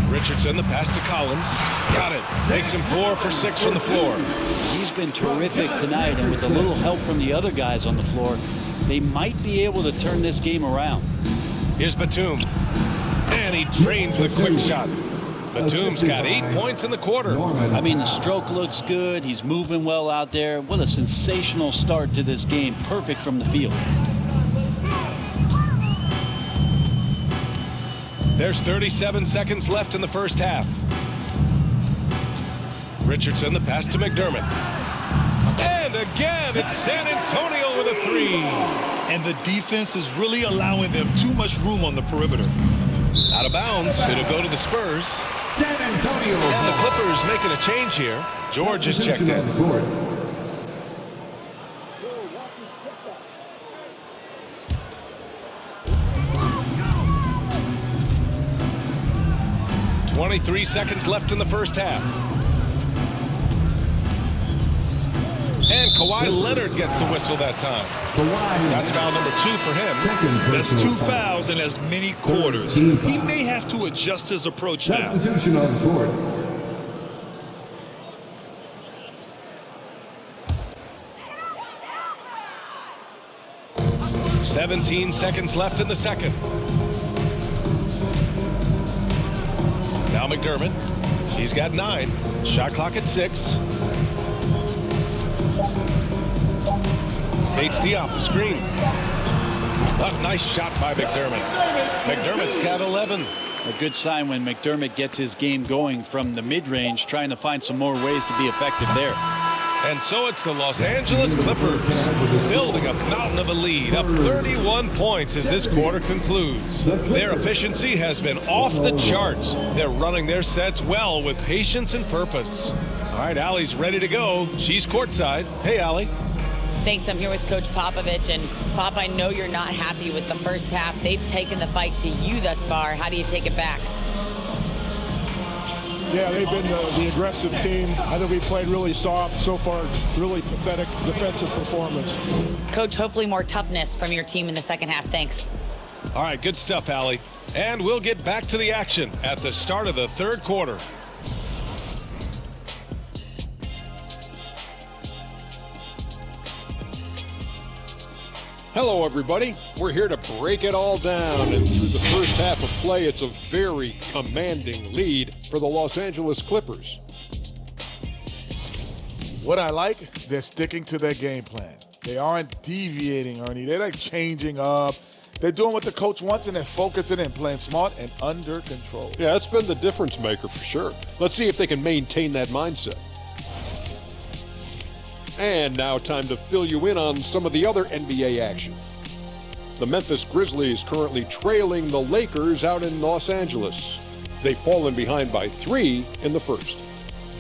Richardson, the pass to Collins. Got it. Makes him 4 for 6 from the floor. He's been terrific tonight, and with a little help from the other guys on the floor, they might be able to turn this game around. Here's Batum. And he drains the quick shot. Batum's got 8 points in the quarter. I mean, the stroke looks good. He's moving well out there. What a sensational start to this game. Perfect from the field. There's 37 seconds left in the first half. Richardson, the pass to McDermott. And again, it's San Antonio with a 3. And the defense is really allowing them too much room on the perimeter. Out of bounds. It'll go to the Spurs. San Antonio. And the Clippers making a change here. George is checked in. 23 seconds left in the first half. And Kawhi Leonard gets a whistle that time. That's foul number 2 for him. That's 2 fouls in as many quarters. He may have to adjust his approach now. Substitution on the court. "17 seconds left in the second. Now McDermott. He's got 9. Shot clock at 6. Bates Diop, the screen. A nice shot by McDermott. McDermott's got 11. A good sign when McDermott gets his game going from the mid-range, trying to find some more ways to be effective there. And so it's the Los Angeles Clippers building a mountain of a lead, up 31 points as this quarter concludes. Their efficiency has been off the charts. They're running their sets well with patience and purpose. All right, Allie's ready to go. She's courtside. Hey, Allie. Thanks. I'm here with Coach Popovich. And Pop, I know you're not happy with the first half. They've taken the fight to you thus far. How do you take it back? Yeah, they've been the aggressive team. I think we played really soft. So far, really pathetic defensive performance. Coach, hopefully more toughness from your team in the second half. Thanks. All right, good stuff, Allie. And we'll get back to the action at the start of the third quarter. Hello, everybody. We're here to break it all down. And through the first half of play, it's a very commanding lead for the Los Angeles Clippers. What I like, they're sticking to their game plan. They aren't deviating, Ernie. They're like changing up. They're doing what the coach wants, and they're focusing and playing smart and under control. Yeah, that's been the difference maker for sure. Let's see if they can maintain that mindset. And now time to fill you in on some of the other NBA action. The Memphis Grizzlies currently trailing the Lakers out in Los Angeles. They've fallen behind by 3 in the first.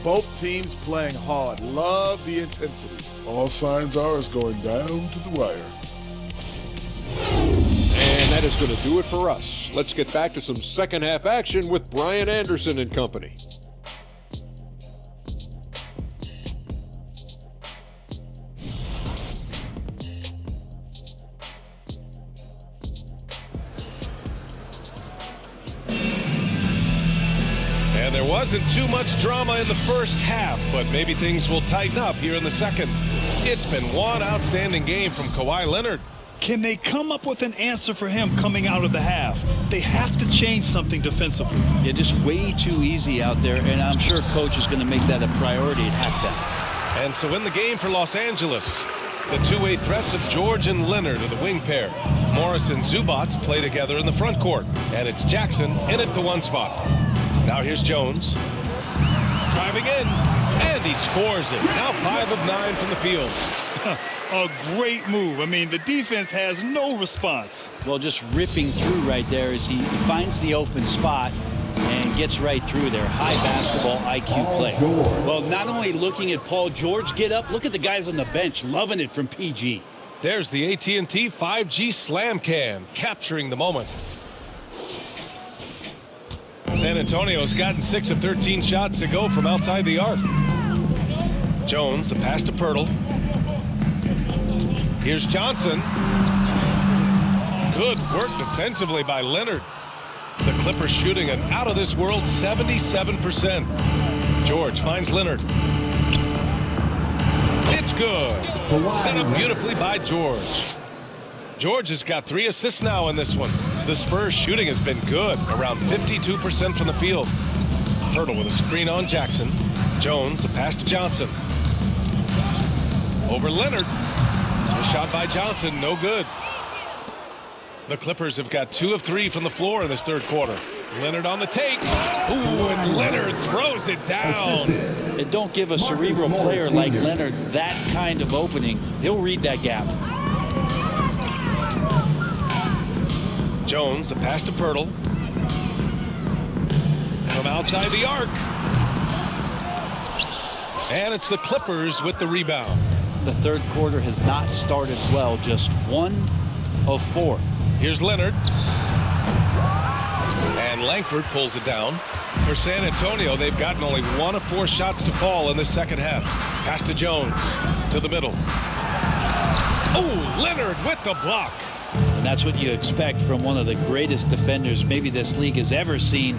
Both teams playing hard. Love the intensity. All signs are it's going down to the wire. And that is going to do it for us. Let's get back to some second half action with Brian Anderson and company. And there wasn't too much drama in the first half, but maybe things will tighten up here in the second. It's been one outstanding game from Kawhi Leonard. Can they come up with an answer for him coming out of the half? They have to change something defensively. Yeah, just way too easy out there, and I'm sure Coach is going to make that a priority at halftime. And so in the game for Los Angeles, the two-way threats of George and Leonard are the wing pair. Morris and Zubac play together in the front court, and it's Jackson in at the one spot. Now here's Jones, driving in, and he scores it. Now 5 of 9 from the field. A great move. I mean, the defense has no response. Well, just ripping through right there as he finds the open spot and gets right through there. High basketball IQ play. Well, not only looking at Paul George get up, look at the guys on the bench loving it from PG. There's the AT&T 5G Slam Can, capturing the moment. San Antonio's gotten 6 of 13 shots to go from outside the arc. Jones, the pass to Pirtle. Here's Johnson. Good work defensively by Leonard. The Clippers shooting an out-of-this-world 77%. George finds Leonard. It's good. Set up beautifully by George. George has got 3 assists now in this one. The Spurs shooting has been good, around 52% from the field. Pirtle with a screen on Jackson. Jones, the pass to Johnson. Over Leonard. A shot by Johnson, no good. The Clippers have got 2 of 3 from the floor in this third quarter. Leonard on the take. Ooh, and Leonard throws it down. And don't give a cerebral player like Leonard that kind of opening. He'll read that gap. Jones, the pass to Pirtle. From outside the arc. And it's the Clippers with the rebound. The third quarter has not started well, just 1 of 4. Here's Leonard. And Langford pulls it down. For San Antonio, they've gotten only 1 of 4 shots to fall in the second half. Pass to Jones, to the middle. Oh, Leonard with the block. And that's what you expect from one of the greatest defenders maybe this league has ever seen.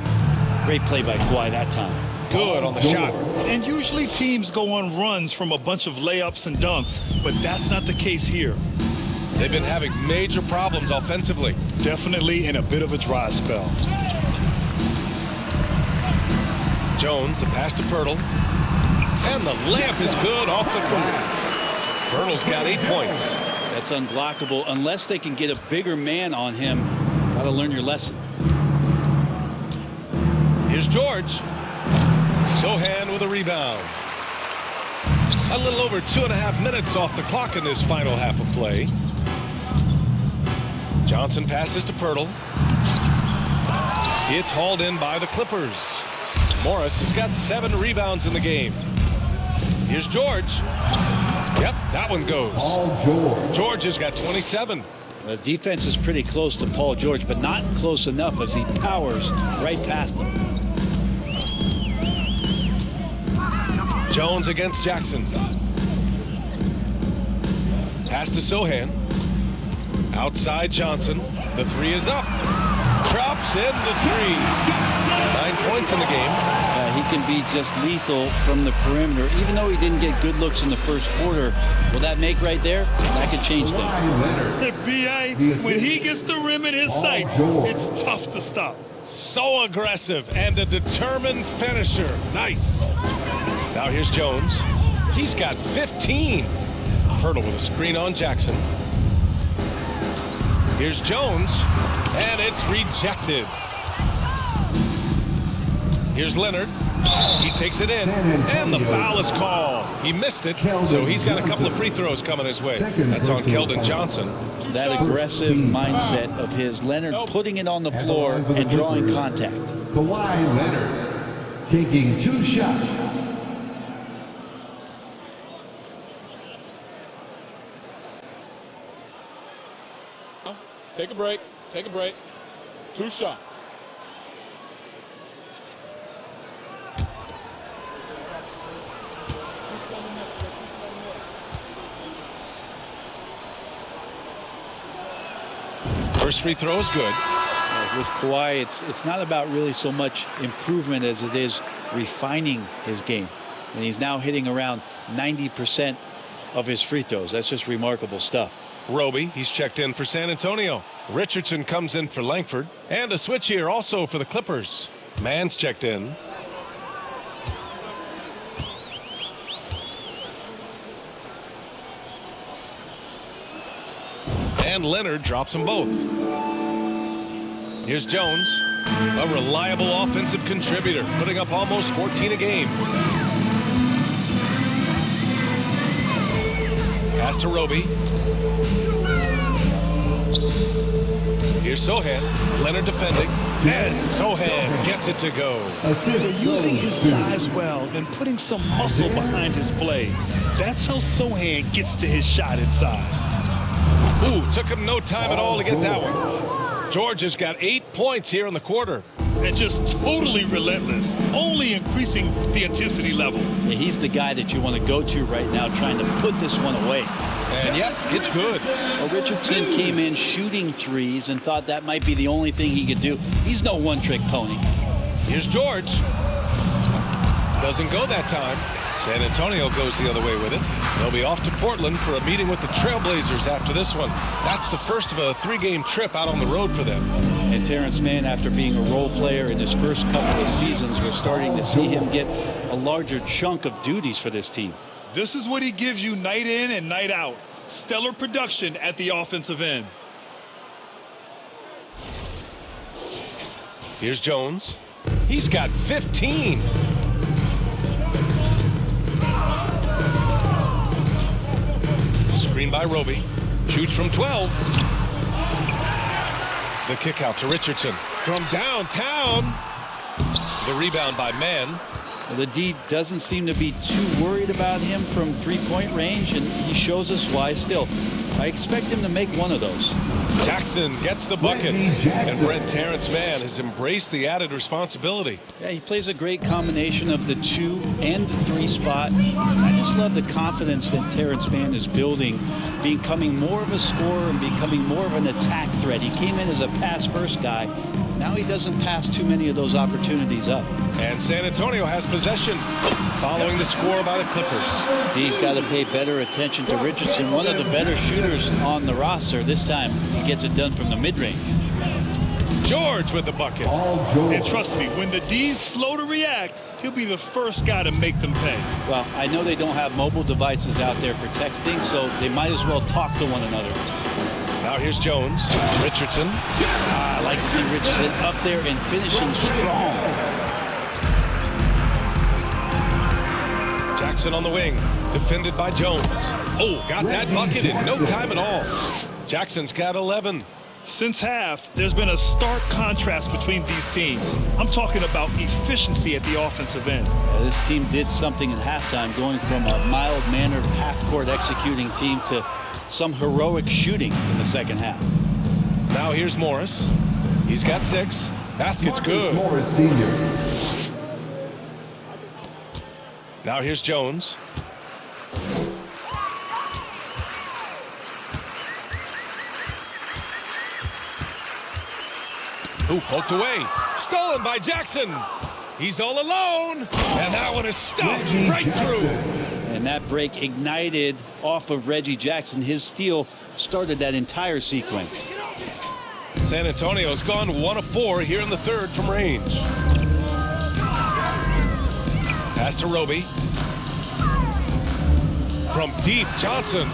Great play by Kawhi that time. Good on the shot. And usually teams go on runs from a bunch of layups and dunks, but that's not the case here. They've been having major problems offensively. Definitely in a bit of a dry spell. Jones, the pass to Pirtle. And the layup is good off the glass. Pirtle's got 8 points. That's unblockable unless they can get a bigger man on him. Got to learn your lesson. Here's George. Sohan with a rebound. A little over 2.5 minutes off the clock in this final half of play. Johnson passes to Pirtle. It's hauled in by the Clippers. Morris has got 7 rebounds in the game. Here's George. Yep, that one goes. Paul George. George has got 27. The defense is pretty close to Paul George, but not close enough as he powers right past him. Jones against Jackson. Pass to Sohan. Outside Johnson. The three is up. Drops in the three. 9 points in the game. He can be just lethal from the perimeter, even though he didn't get good looks in the first quarter. Will that make right there? That could change things. The B.A., when he gets the rim in his sights, it's tough to stop. So aggressive and a determined finisher. Nice. Now here's Jones. He's got 15. Hurdle with a screen on Jackson. Here's Jones, and it's rejected. Here's Leonard. He takes it in, and the foul is called. He missed it, so he's got a couple of free throws coming his way. That's on Keldon Johnson. That aggressive mindset of his, Leonard putting it on the floor and drawing contact. Kawhi Leonard taking 2 shots. Take a break. Take a break. 2 shots. First free throw is good. With Kawhi, it's not about really so much improvement as it is refining his game. And he's now hitting around 90% of his free throws. That's just remarkable stuff. Roby, he's checked in for San Antonio. Richardson comes in for Langford. And a switch here also for the Clippers. Mann's checked in. And Leonard drops them both. Here's Jones, a reliable offensive contributor, putting up almost 14 a game. Pass to Roby. Here's Sohan. Leonard defending. And Sohan gets it to go. They're using his size well and putting some muscle behind his play. That's how Sohan gets to his shot inside. Ooh, took him no time at all to get that one. George has got 8 points here in the quarter. And just totally relentless, only increasing the intensity level. Yeah, he's the guy that you want to go to right now, trying to put this one away. And yep, it's good. Well, Richardson came in shooting threes and thought that might be the only thing he could do. He's no one-trick pony. Here's George. Doesn't go that time. San Antonio goes the other way with it. They'll be off to Portland for a meeting with the Trailblazers after this one. That's the first of a 3-game trip out on the road for them. And Terrence Mann, after being a role player in his first couple of seasons, we're starting to see him get a larger chunk of duties for this team. This is what he gives you night in and night out. Stellar production at the offensive end. Here's Jones. He's got 15. Screen by Roby. Shoots from 12. The kick out to Richardson from downtown. The rebound by Mann. Well, the D doesn't seem to be too worried about him from three-point range, and he shows us why still. I expect him to make one of those. Jackson gets the bucket, and Brent Terrence Mann has embraced the added responsibility. Yeah, he plays a great combination of the 2 and the 3 spot. I just love the confidence that Terrence Mann is building, becoming more of a scorer and becoming more of an attack threat. He came in as a pass-first guy. Now he doesn't pass too many of those opportunities up. And San Antonio has possession following the score by the Clippers. D's got to pay better attention to Richardson, one of the better shooters on the roster. This time he gets it done from the mid-range. George with the bucket. And trust me, when the D's slow to react, he'll be the first guy to make them pay. Well, I know they don't have mobile devices out there for texting, so they might as well talk to one another. Now here's Jones. Richardson. I like to see Richardson up there and finishing strong. Jackson on the wing. Defended by Jones. Oh, got that bucket in no time at all. Jackson's got 11. Since half, there's been a stark contrast between these teams. I'm talking about efficiency at the offensive end. This team did something at halftime, going from a mild-mannered half-court executing team to some heroic shooting in the second half. Now here's Morris. He's got 6. Basket's good. Morris Sr. Now here's Jones. Who poked away. Stolen by Jackson. He's all alone. And that one is stuffed right through. And that break ignited off of Reggie Jackson. His steal started that entire sequence. San Antonio's gone 1 of 4 here in the third from range. Pass to Roby. From deep, Johnson.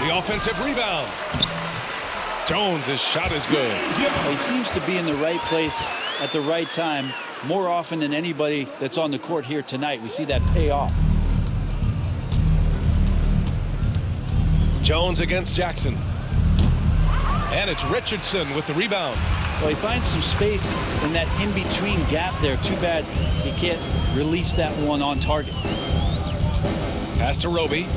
The offensive rebound. Jones' shot is good. He seems to be in the right place at the right time more often than anybody that's on the court here tonight. We see that pay off. Jones against Jackson. And it's Richardson with the rebound. Well, he finds some space in that in-between gap there. Too bad he can't release that one on target. Pass to Roby.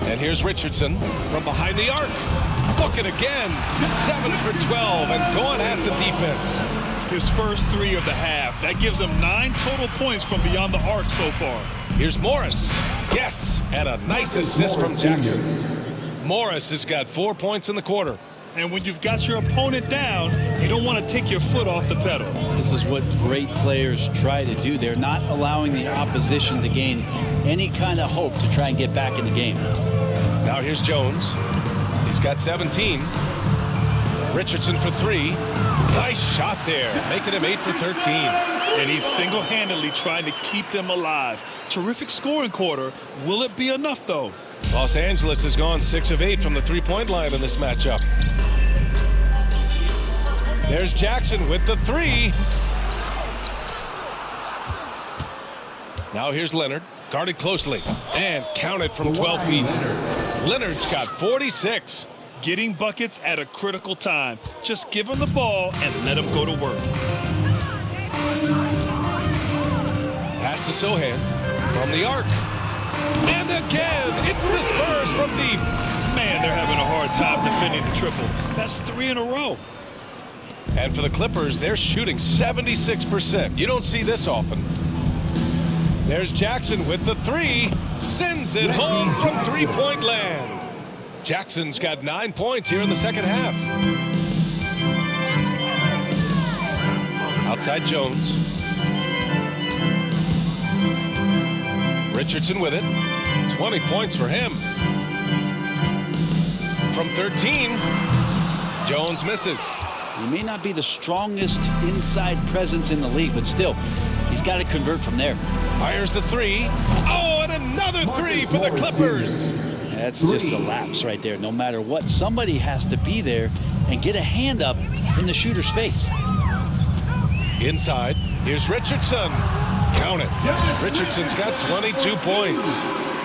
And here's Richardson from behind the arc. Book it again. 7 for 12 and going at the defense. His first 3 of the half. That gives him 9 total points from beyond the arc so far. Here's Morris. Yes, and a nice assist from Jackson. Morris has got 4 points in the quarter. And when you've got your opponent down, you don't want to take your foot off the pedal. This is what great players try to do. They're not allowing the opposition to gain any kind of hope to try and get back in the game. Now here's Jones. He's got 17. Richardson for 3. Nice shot there, making him 8 for 13. And he's single-handedly trying to keep them alive. Terrific scoring quarter. Will it be enough, though? Los Angeles has gone 6 of 8 from the three-point line in this matchup. There's Jackson with the 3. Now here's Leonard, guarded closely, and counted from 12 feet. Leonard's got 46. Getting buckets at a critical time. Just give him the ball and let him go to work. Pass to Sohan from the arc. And again, it's the Spurs from deep. Man, they're having a hard time defending the triple. That's 3 in a row. And for the Clippers, they're shooting 76%. You don't see this often. There's Jackson with the 3. Sends it home from three-point land. Jackson's got 9 points here in the second half. Outside Jones. Richardson with it. 20 points for him. From 13, Jones misses. He may not be the strongest inside presence in the league, but still, he's got to convert from there. Fires the 3. Oh, and another 3 for the Clippers. That's just a lapse right there. No matter what, somebody has to be there and get a hand up in the shooter's face. Inside, here's Richardson. Count it. Richardson's got 22 points.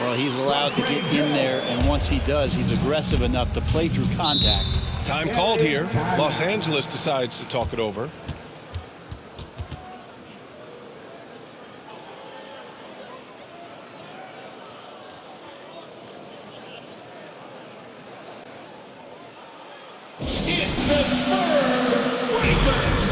Well, he's allowed to get in there, and once he does, he's aggressive enough to play through contact. Time called here. Los Angeles decides to talk it over. It's the Spurs Lakers.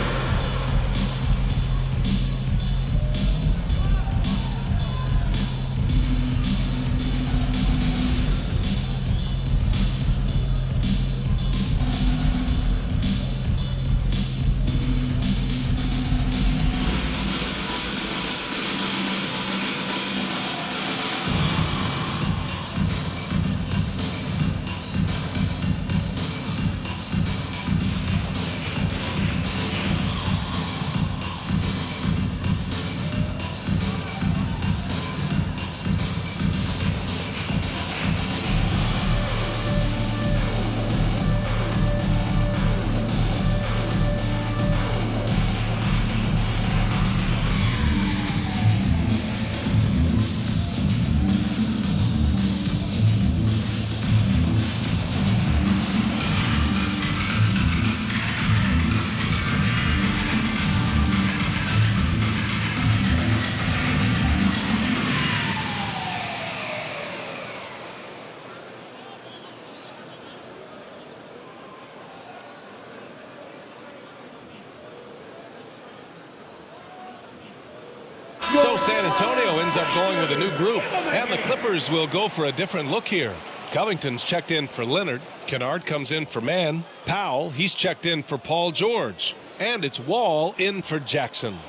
So San Antonio ends up going with a new group, and the Clippers will go for a different look here. Covington's checked in for Leonard. Kennard comes in for Mann. Powell, he's checked in for Paul George. And it's Wall in for Jackson.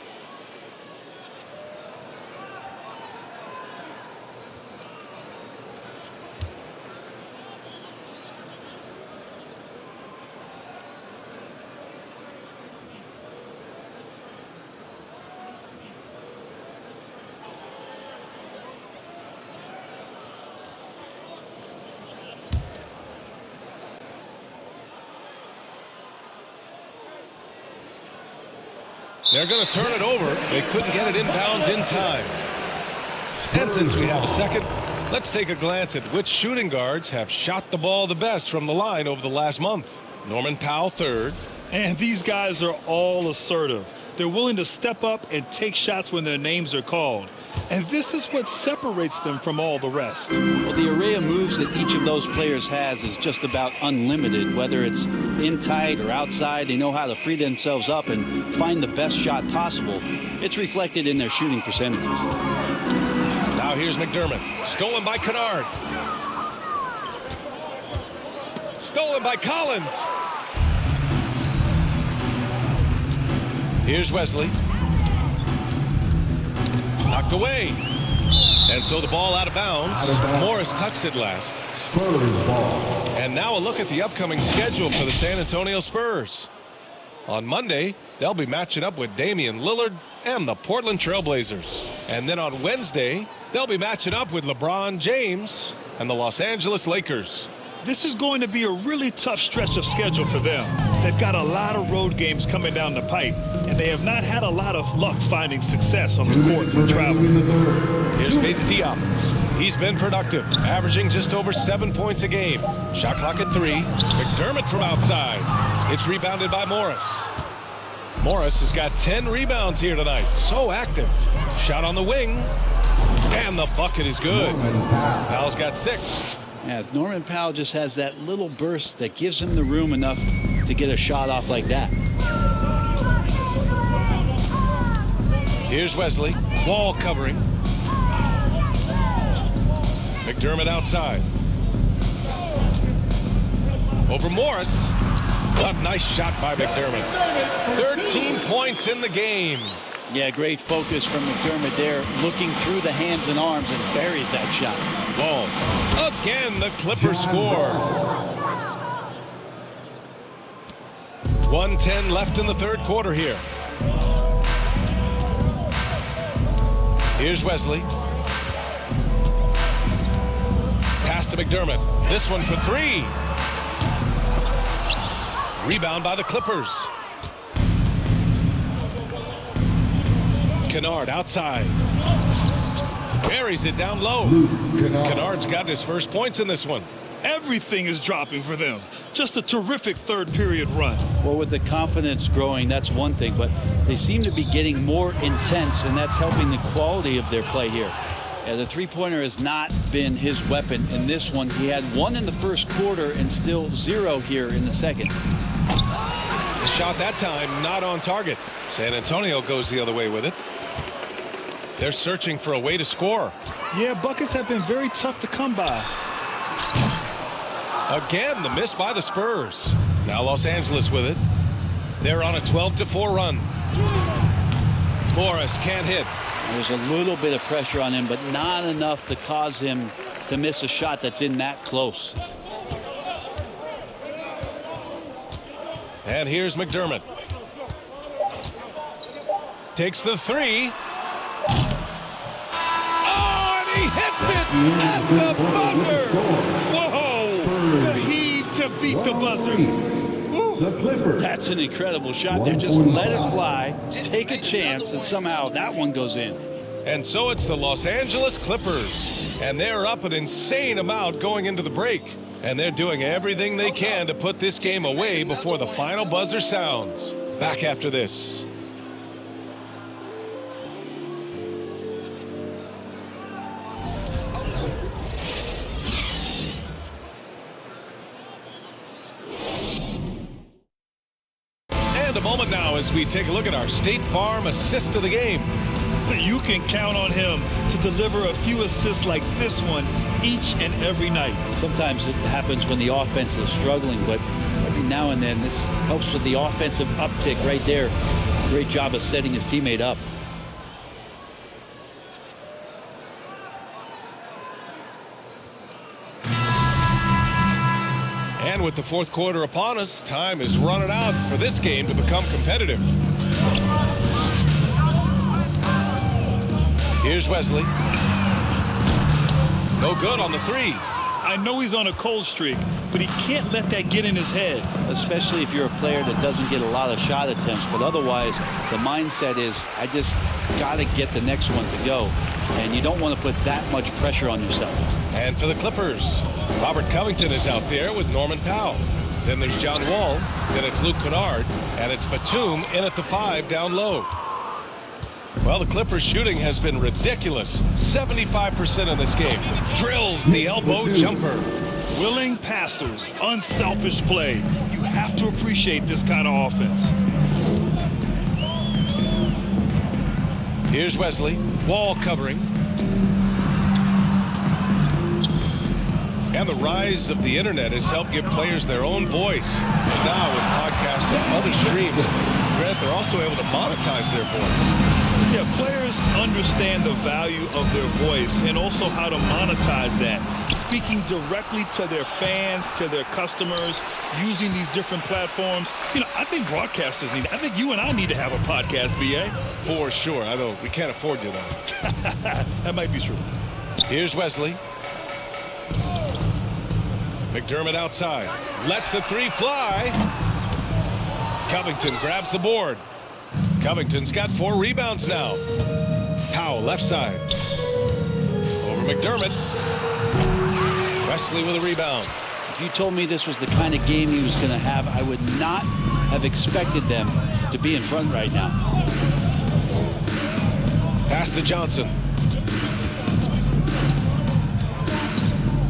They're going to turn it over. They couldn't get it inbounds in time. And since we have a second, let's take a glance at which shooting guards have shot the ball the best from the line over the last month. Norman Powell third. And these guys are all assertive. They're willing to step up and take shots when their names are called. And this is what separates them from all the rest. Well, the array of moves that each of those players has is just about unlimited. Whether it's in tight or outside, they know how to free themselves up and find the best shot possible. It's reflected in their shooting percentages. Now here's McDermott. Stolen by Kennard. Stolen by Collins. Here's Wesley. Knocked away. And so the ball out of bounds. Morris touched it last. Spurs ball. And now a look at the upcoming schedule for the San Antonio Spurs. On Monday, they'll be matching up with Damian Lillard and the Portland Trail Blazers. And then on Wednesday, they'll be matching up with LeBron James and the Los Angeles Lakers. This is going to be a really tough stretch of schedule for them. They've got a lot of road games coming down the pipe, and they have not had a lot of luck finding success on the court for travel. Here's Bates Diop. He's been productive, averaging just over 7 points a game. Shot clock at 3. McDermott from outside. It's rebounded by Morris. Morris has got 10 rebounds here tonight. So active. Shot on the wing. And the bucket is good. Powell's got 6. Yeah, Norman Powell just has that little burst that gives him the room enough to get a shot off like that. Here's Wesley. Wall covering. McDermott outside. Over Morris. A nice shot by McDermott. 13 points in the game. Yeah, great focus from McDermott there, looking through the hands and arms and buries that shot. Wall. Again, the Clippers score. 1:10 left in the third quarter here. Here's Wesley. Pass to McDermott. This one for 3. Rebound by the Clippers. Kennard outside. Buries it down low. Kennard's got his first points in this one. Everything is dropping for them. Just a terrific third period run. Well, with the confidence growing, that's one thing, but they seem to be getting more intense, and that's helping the quality of their play here. Yeah, the three-pointer has not been his weapon in this one. He had 1 in the first quarter and still 0 here in the second. The shot that time not on target. San Antonio goes the other way with it. They're searching for a way to score. Yeah, buckets have been very tough to come by. Again, the miss by the Spurs. Now Los Angeles with it. They're on a 12-4 run. Morris can't hit. There's a little bit of pressure on him, but not enough to cause him to miss a shot that's in that close. And here's McDermott. Takes the 3. Oh, and he hits it at the buzzer. Whoa! The heave to beat the buzzer. The Clippers. That's an incredible shot. They just let it fly, take a chance, and somehow that one goes in. And so it's the Los Angeles Clippers. And they're up an insane amount going into the break. And they're doing everything they can to put this game away before the final buzzer sounds. Back after this. And a moment now as we take a look at our State Farm assist of the game. You can count on him to deliver a few assists like this one each and every night. Sometimes it happens when the offense is struggling, but every now and then this helps with the offensive uptick right there. Great job of setting his teammate up. And with the fourth quarter upon us, time is running out for this game to become competitive. Here's Wesley. No good on the three. I know he's on a cold streak, but he can't let that get in his head. Especially if you're a player that doesn't get a lot of shot attempts. But otherwise, the mindset is, I just got to get the next one to go. And you don't want to put that much pressure on yourself. And for the Clippers, Robert Covington is out there with Norman Powell. Then there's John Wall. Then it's Luke Kennard. And it's Batum in at the 5 down low. Well, the Clippers shooting has been ridiculous. 75% in this game. Drills the elbow jumper. Willing passers, unselfish play. You have to appreciate this kind of offense. Here's Wesley. Wall covering. And the rise of the internet has helped give players their own voice. And now with podcasts and other streams, Grant, they're also able to monetize their voice. Yeah, players understand the value of their voice and also how to monetize that. Speaking directly to their fans, to their customers, using these different platforms. You know, I think broadcasters need, I think you and I need to have a podcast, B.A. For sure. I know we can't afford you, though. That might be true. Here's Wesley. McDermott outside. Lets the 3 fly. Covington grabs the board. Covington's got 4 rebounds now. Powell left side. Over McDermott. Wesley with a rebound. If you told me this was the kind of game he was going to have, I would not have expected them to be in front right now. Pass to Johnson.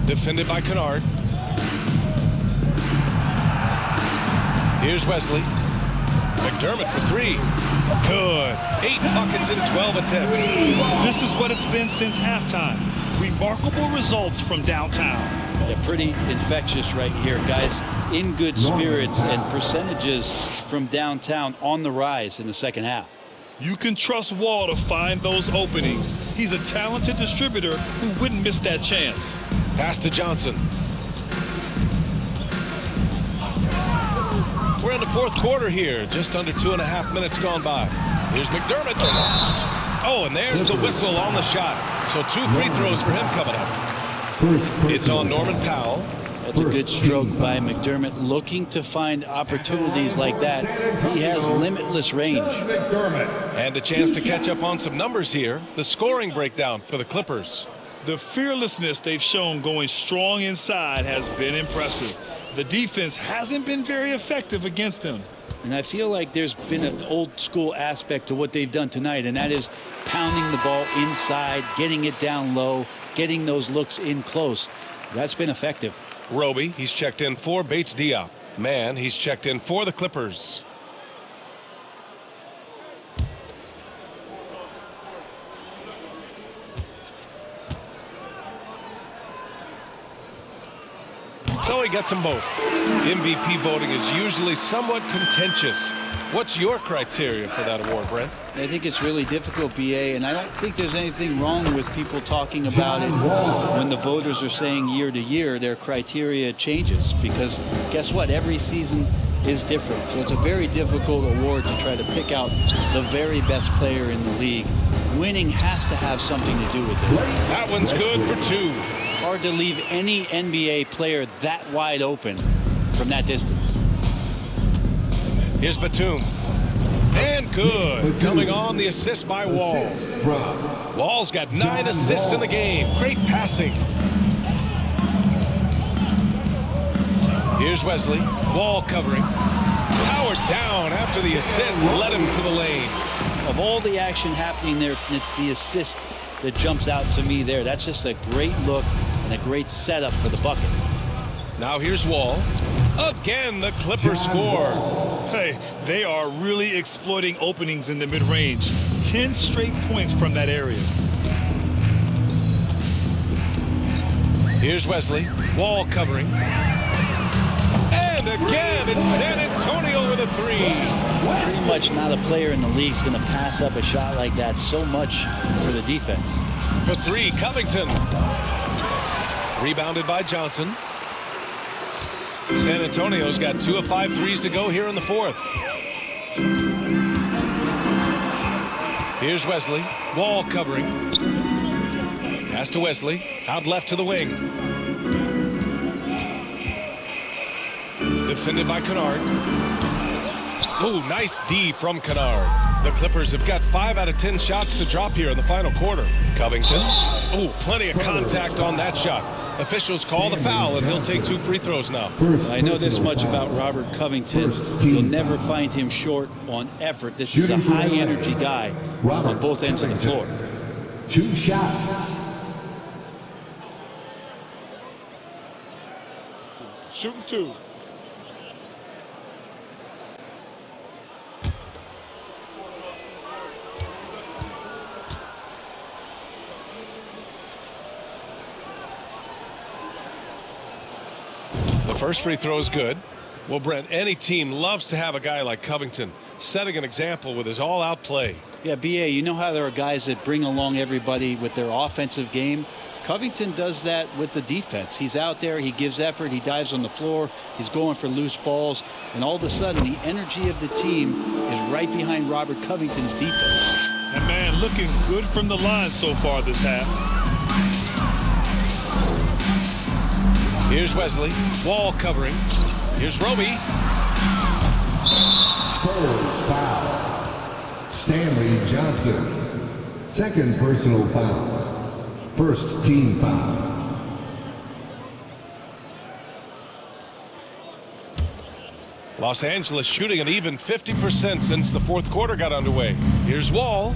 Defended by Kennard. Here's Wesley. McDermott for 3. Good. 8 buckets in 12 attempts. This is what it's been since halftime. Remarkable results from downtown. Yeah, pretty infectious right here, guys. In good spirits and percentages from downtown on the rise in the second half. You can trust Wall to find those openings. He's a talented distributor who wouldn't miss that chance. Pass to Johnson. We're in the fourth quarter here. Just under 2.5 minutes gone by. Here's McDermott. Oh, and there's the whistle on the shot. So 2 free throws for him coming up. It's on Norman Powell. That's a good stroke by McDermott, looking to find opportunities like that. He has limitless range. And a chance to catch up on some numbers here. The scoring breakdown for the Clippers. The fearlessness they've shown going strong inside has been impressive. The defense hasn't been very effective against them. And I feel like there's been an old school aspect to what they've done tonight, and that is pounding the ball inside, getting it down low, getting those looks in close. That's been effective. Roby, he's checked in for Bates Diop. Man, he's checked in for the Clippers. So he gets them both. MVP voting is usually somewhat contentious. What's your criteria for that award, Brent? I think it's really difficult, BA, and I don't think there's anything wrong with people talking about it when the voters are saying year to year their criteria changes, because guess what? Every season is different. So it's a very difficult award to try to pick out the very best player in the league. Winning has to have something to do with it. That one's good for 2. Hard to leave any NBA player that wide open from that distance. Here's Batum. And good. Coming on the assist by Wall. Wall's got 9 assists in the game. Great passing. Here's Wesley. Wall covering. Powered down after the assist. Led him to the lane. Of all the action happening there, it's the assist that jumps out to me there. That's just a great look and a great setup for the bucket. Now here's Wall. Again, the Clippers score. Hey, they are really exploiting openings in the mid-range. 10 straight points from that area. Here's Wesley. Wall covering. And again, it's San Antonio with a three. Pretty much not a player in the league is going to pass up a shot like that so much for the defense. For three, Covington. Rebounded by Johnson. San Antonio's got 2 of 5 threes to go here in the fourth. Here's Wesley. Wall covering. Pass to Wesley. Out left to the wing. Defended by Kennard. Oh, nice D from Kennard. The Clippers have got 5 out of 10 shots to drop here in the final quarter. Covington. Oh, plenty of contact on that shot. Officials call the foul, and he'll take 2 free throws now. I know this much about Robert Covington. You'll never find him short on effort. This is a high-energy guy on both ends of the floor. 2 shots. Shooting 2. The first free throw is good. Well, Brent, any team loves to have a guy like Covington setting an example with his all-out play. Yeah, BA, you know how there are guys that bring along everybody with their offensive game? Covington does that with the defense. He's out there, he gives effort, he dives on the floor, he's going for loose balls, and all of a sudden the energy of the team is right behind Robert Covington's defense. And man, looking good from the line so far this half. Here's Wesley. Wall covering. Here's Roby. Spurs foul. Stanley Johnson. Second personal foul. First team foul. Los Angeles shooting an even 50% since the fourth quarter got underway. Here's Wall.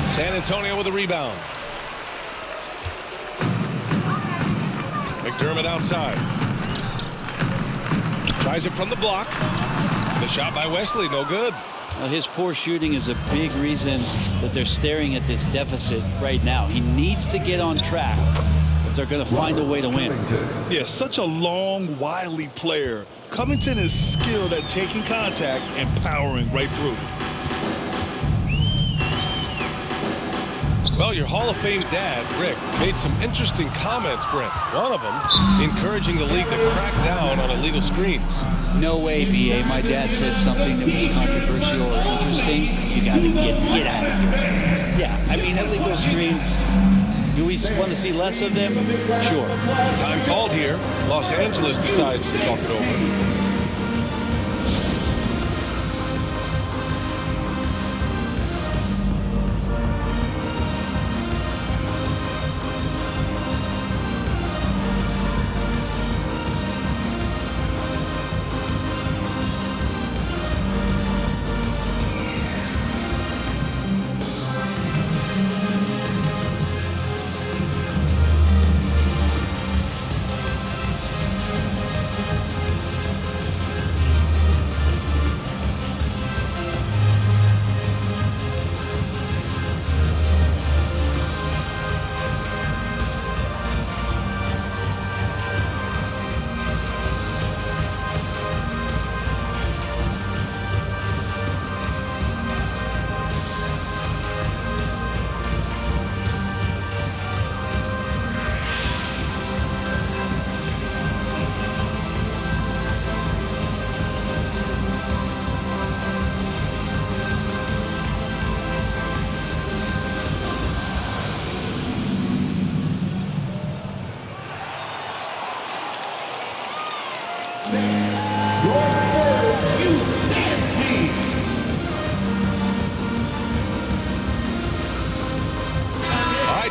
San Antonio with a rebound. McDermott outside. Tries it from the block. The shot by Wesley, no good. Well, his poor shooting is a big reason that they're staring at this deficit right now. He needs to get on track if they're going to find a way to win. Yeah, such a long, wily player. Covington is skilled at taking contact and powering right through. Well, your Hall of Fame dad, Rick, made some interesting comments, Brent. One of them encouraging the league to crack down on illegal screens. No way, BA. My dad said something that was controversial or interesting. You got to get out of here. Yeah, I mean, illegal screens, do we want to see less of them? Sure. Time called here. Los Angeles decides to talk it over.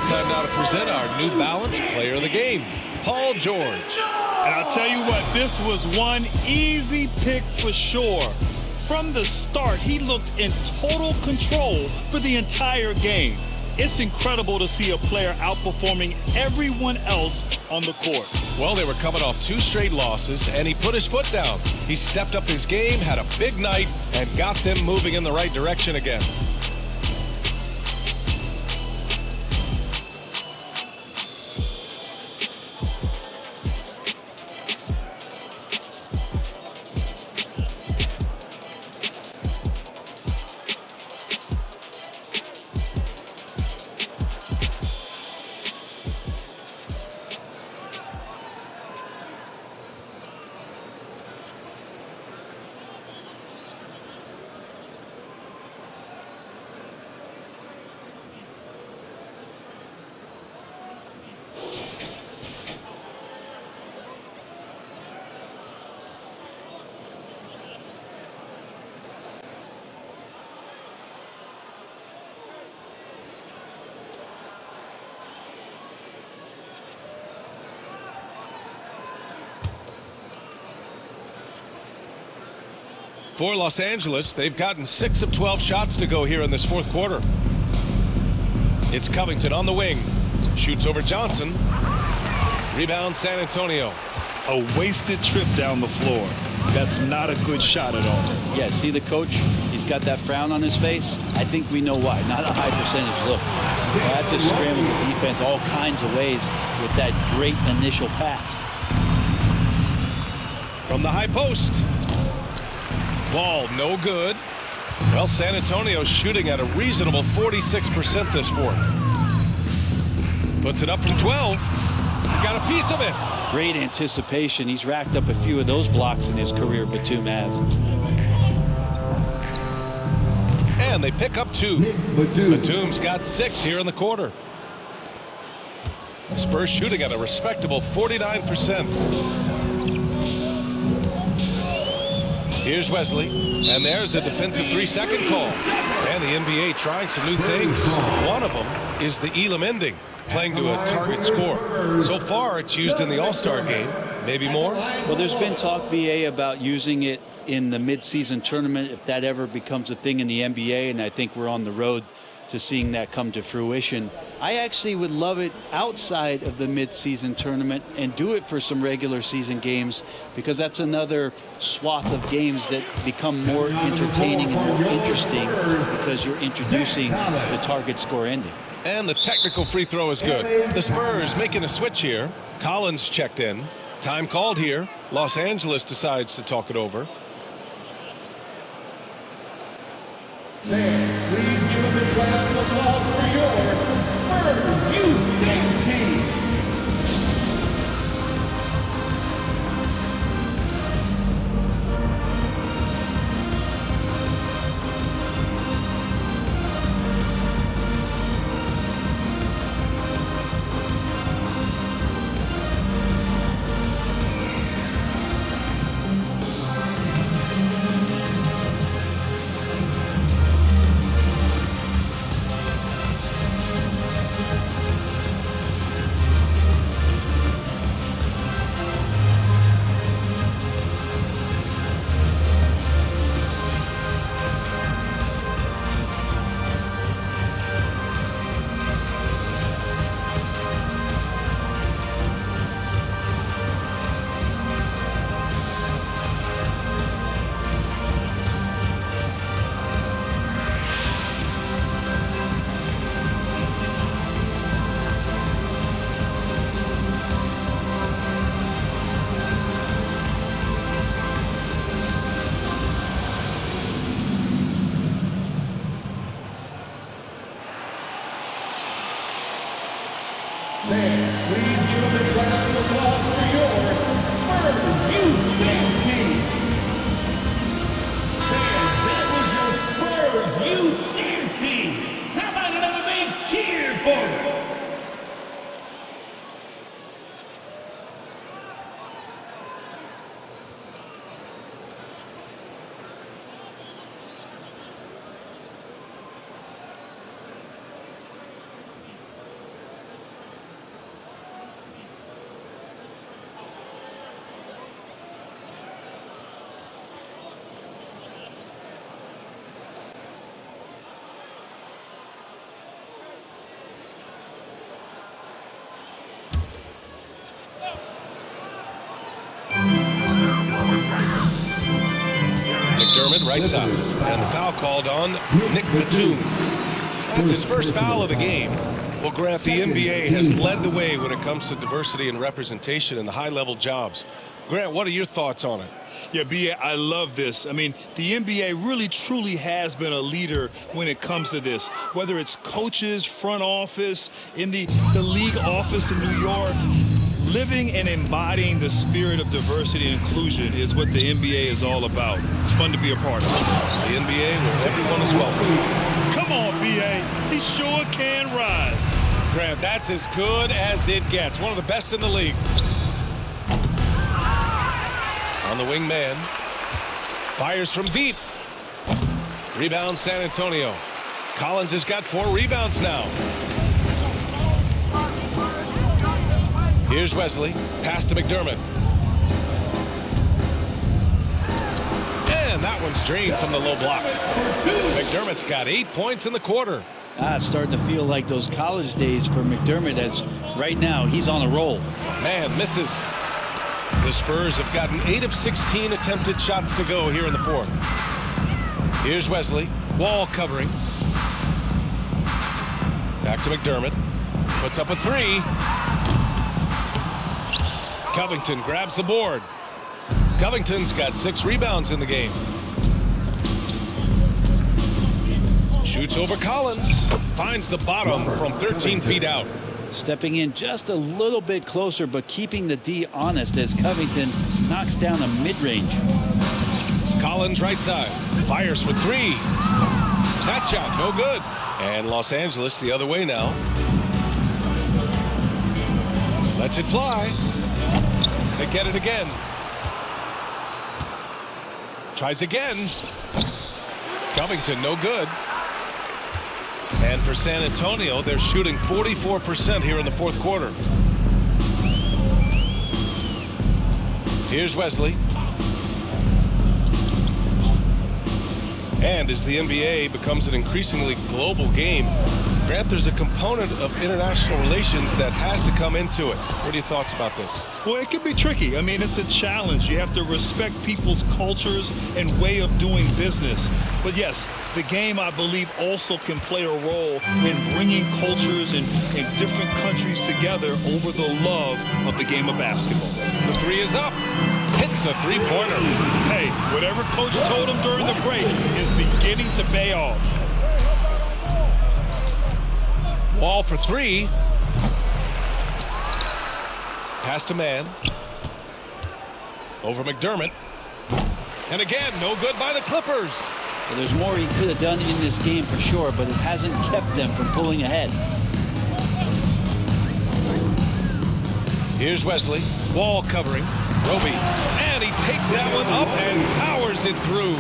Time now to present our New Balance Player of the Game, Paul George. And I'll tell you what, this was one easy pick for sure. From the start, he looked in total control for the entire game. It's incredible to see a player outperforming everyone else on the court. Well, they were coming off 2 straight losses, and he put his foot down. He stepped up his game, had a big night, and got them moving in the right direction again. For Los Angeles, they've gotten 6 of 12 shots to go here in this fourth quarter. It's Covington on the wing. Shoots over Johnson. Rebound San Antonio. A wasted trip down the floor. That's not a good shot at all. Yeah, see the coach? He's got that frown on his face. I think we know why. Not a high percentage look. Well, that just scrambled the defense all kinds of ways with that great initial pass. From the high post. Ball no good. Well, San Antonio's shooting at a reasonable 46% this fourth. Puts it up from 12. Got a piece of it. Great anticipation. He's racked up a few of those blocks in his career, Batum has. And they pick up 2. Batum's got 6 here in the quarter. Spurs shooting at a respectable 49%. Here's Wesley, and there's a defensive 3-second call. And the NBA trying some new things. One of them is the Elam ending, playing to a target score. So far, it's used in the All-Star game. Maybe more? Well, there's been talk, BA, about using it in the midseason tournament if that ever becomes a thing in the NBA, and I think we're on the road to seeing that come to fruition. I actually would love it outside of the midseason tournament and do it for some regular season games, because that's another swath of games that become more entertaining and more interesting because you're introducing the target score ending. And the technical free throw is good. The Spurs making a switch here. Collins checked in. Time called here. Los Angeles decides to talk it over. Fans, please give a big round of applause for your Spurs Youth Dance Team. Fans, please give a big round of applause for your Spurs Youth Dance Team. Fans, that was your Spurs Youth Dance Team. How about another big cheer for them? McDermott, right side. And the foul called on Nick Batum. That's his first foul of the game. Well, Grant, the NBA has led the way when it comes to diversity and representation in the high-level jobs. Grant, what are your thoughts on it? Yeah, B.A., I love this. I mean, the NBA really, truly has been a leader when it comes to this. Whether it's coaches, front office, in the league office in New York, living and embodying the spirit of diversity and inclusion is what the NBA is all about. It's fun to be a part of. The NBA where everyone is welcome. Come on, B.A., he sure can rise. Grant, that's as good as it gets. One of the best in the league. On the wing man. Fires from deep. Rebound San Antonio. Collins has got 4 rebounds now. Here's Wesley. Pass to McDermott. And that one's drained from the low block. McDermott's got 8 points in the quarter. It's starting to feel like those college days for McDermott, as right now he's on a roll. Man, misses. The Spurs have gotten 8 of 16 attempted shots to go here in the fourth. Here's Wesley. Wall covering. Back to McDermott. Puts up a 3. Covington grabs the board. Covington's got 6 rebounds in the game. Shoots over Collins. Finds the bottom from 13 feet out. Stepping in just a little bit closer, but keeping the D honest as Covington knocks down a mid-range. Collins right side. Fires for 3. That shot, no good. And Los Angeles the other way now. Lets it fly. They get it again. Tries again. Covington, no good. And for San Antonio, they're shooting 44% here in the fourth quarter. Here's Wesley. And as the NBA becomes an increasingly global game, Grant, there's a component of international relations that has to come into it. What are your thoughts about this? Well, it can be tricky. I mean, it's a challenge. You have to respect people's cultures and way of doing business. But yes, the game, I believe, also can play a role in bringing cultures in different countries together over the love of the game of basketball. The 3 is up. Hits the 3-pointer. Hey, whatever coach told him during the break is beginning to pay off. Wall for 3. Pass to man. Over McDermott. And again, no good by the Clippers. Well, there's more he could have done in this game for sure, but it hasn't kept them from pulling ahead. Here's Wesley. Wall covering. Roby. And he takes that one up and powers it through.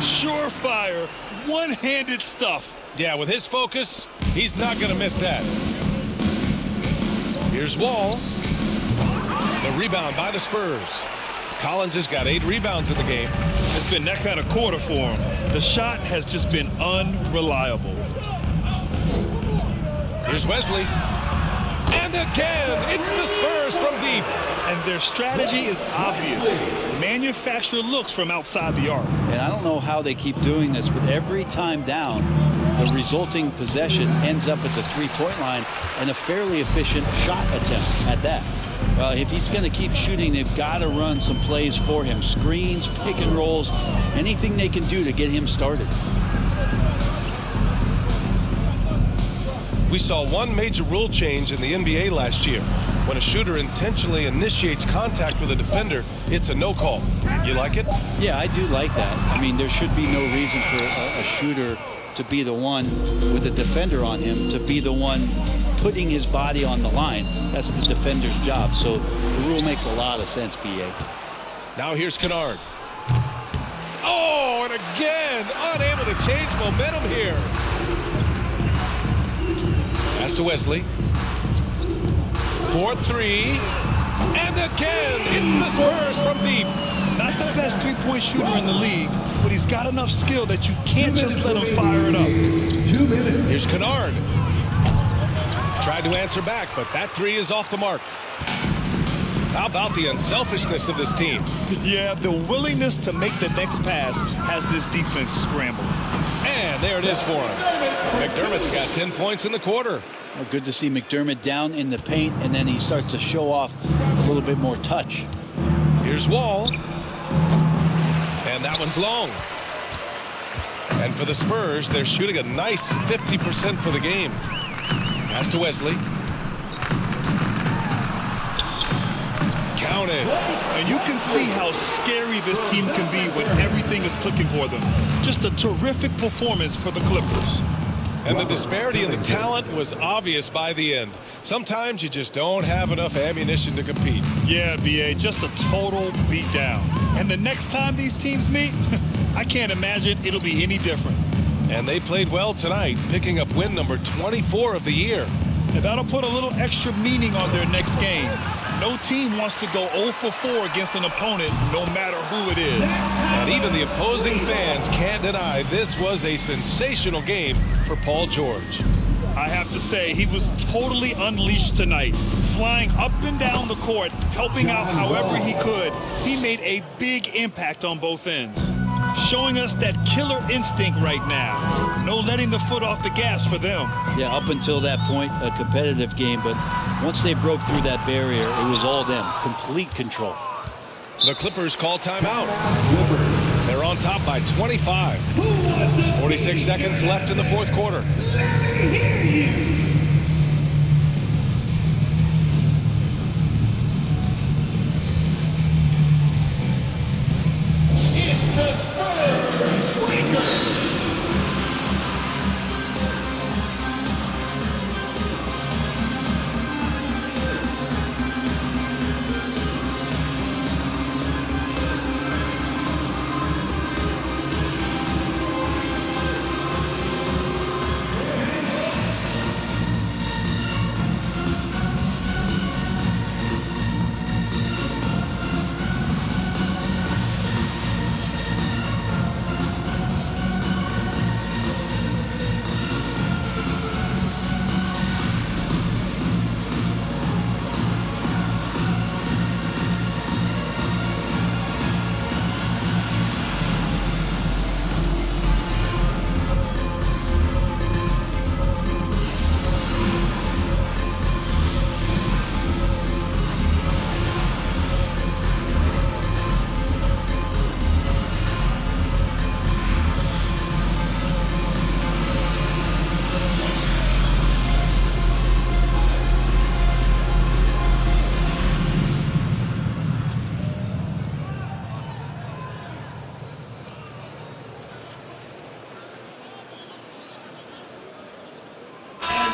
Surefire, one-handed stuff. Yeah, with his focus, he's not going to miss that. Here's Wall. The rebound by the Spurs. Collins has got 8 rebounds in the game. It's been that kind of quarter for him. The shot has just been unreliable. Here's Wesley. And again, it's the Spurs from deep. And their strategy is obvious. Manufacture looks from outside the arc. And I don't know how they keep doing this, but every time down, the resulting possession ends up at the 3-point line and a fairly efficient shot attempt at that. Well, if he's going to keep shooting, they've got to run some plays for him. Screens, pick and rolls, anything they can do to get him started. We saw one major rule change in the NBA last year. When a shooter intentionally initiates contact with a defender, it's a no call. You like it? Yeah, I do like that. I mean, there should be no reason for a shooter to be the one with a defender on him, to be the one putting his body on the line. That's the defender's job. So the rule makes a lot of sense, B.A. Now here's Kennard. Oh, and again, unable to change momentum here. Pass to Wesley. 4-3. And again, it's the Spurs from deep. Not the best three-point shooter in the league, but he's got enough skill that you can't just let him fire it up. 2 minutes. Here's Kennard. Tried to answer back, but that 3 is off the mark. How about the unselfishness of this team? Yeah, the willingness to make the next pass has this defense scrambling. And there it is for him. McDermott's got 10 points in the quarter. Well, good to see McDermott down in the paint, and then he starts to show off a little bit more touch. Here's Wall. And that one's long. And for the Spurs, they're shooting a nice 50% for the game. Pass to Wesley. Counted. And you can see how scary this team can be when everything is clicking for them. Just a terrific performance for the Clippers. And the disparity in the talent was obvious by the end. Sometimes you just don't have enough ammunition to compete. Yeah, BA, just a total beatdown. And the next time these teams meet, I can't imagine it'll be any different. And they played well tonight, picking up win number 24 of the year. And that'll put a little extra meaning on their next game. No team wants to go 0 for 4 against an opponent, no matter who it is. And even the opposing fans can't deny this was a sensational game for Paul George. I have to say, he was totally unleashed tonight. Flying up and down the court, helping out however he could. He made a big impact on both ends. Showing us that killer instinct right now. No letting the foot off the gas for them. Yeah, up until that point, a competitive game, but once they broke through that barrier, it was all them. Complete control. The Clippers call timeout. They're on top by 25. 46 seconds left in the fourth quarter. It's the Spurs Lakers.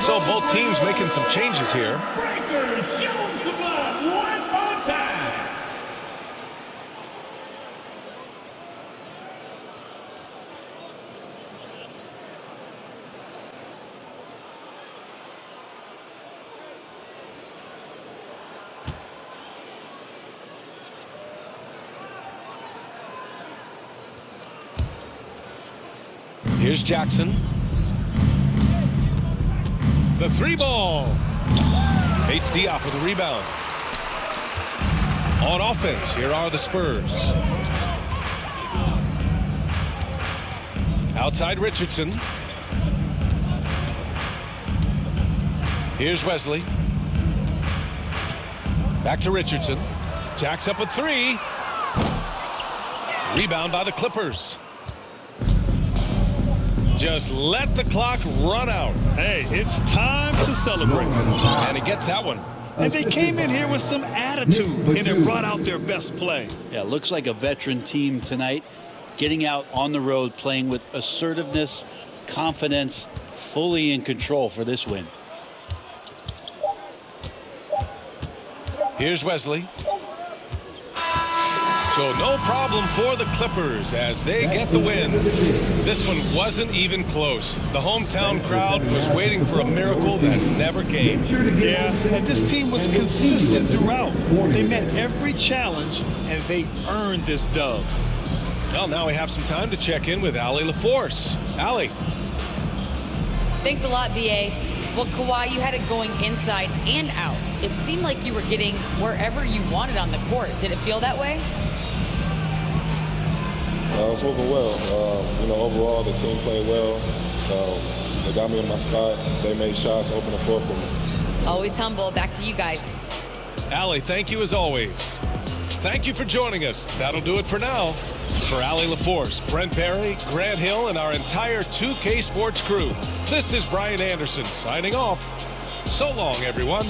So both teams making some changes here. Breakers, show them some love one more time. Here's Jackson. The three ball. Bates Diop with a rebound. On offense, here are the Spurs. Outside Richardson. Here's Wesley. Back to Richardson. Jacks up a three. Rebound by the Clippers. Just let the clock run out. Hey, it's time to celebrate. And he gets that one. And they came in here with some attitude, and it brought out their best play. Yeah, looks like a veteran team tonight, getting out on the road, playing with assertiveness, confidence, fully in control for this win. Here's Wesley. So no problem for the Clippers as they get the win. This one wasn't even close. The hometown crowd was waiting for a miracle that never came. Yeah, and this team was consistent throughout. They met every challenge, and they earned this dub. Well, now we have some time to check in with Allie LaForce. Allie. Thanks a lot, BA. Well, Kawhi, you had it going inside and out. It seemed like you were getting wherever you wanted on the court. Did it feel that way? It was moving well. Overall, the team played well. They got me in my spots. They made shots, open the floor for me. Always humble. Back to you guys. Allie, thank you as always. Thank you for joining us. That'll do it for now. For Allie LaForce, Brent Barry, Grant Hill, and our entire 2K Sports crew, this is Brian Anderson signing off. So long, everyone.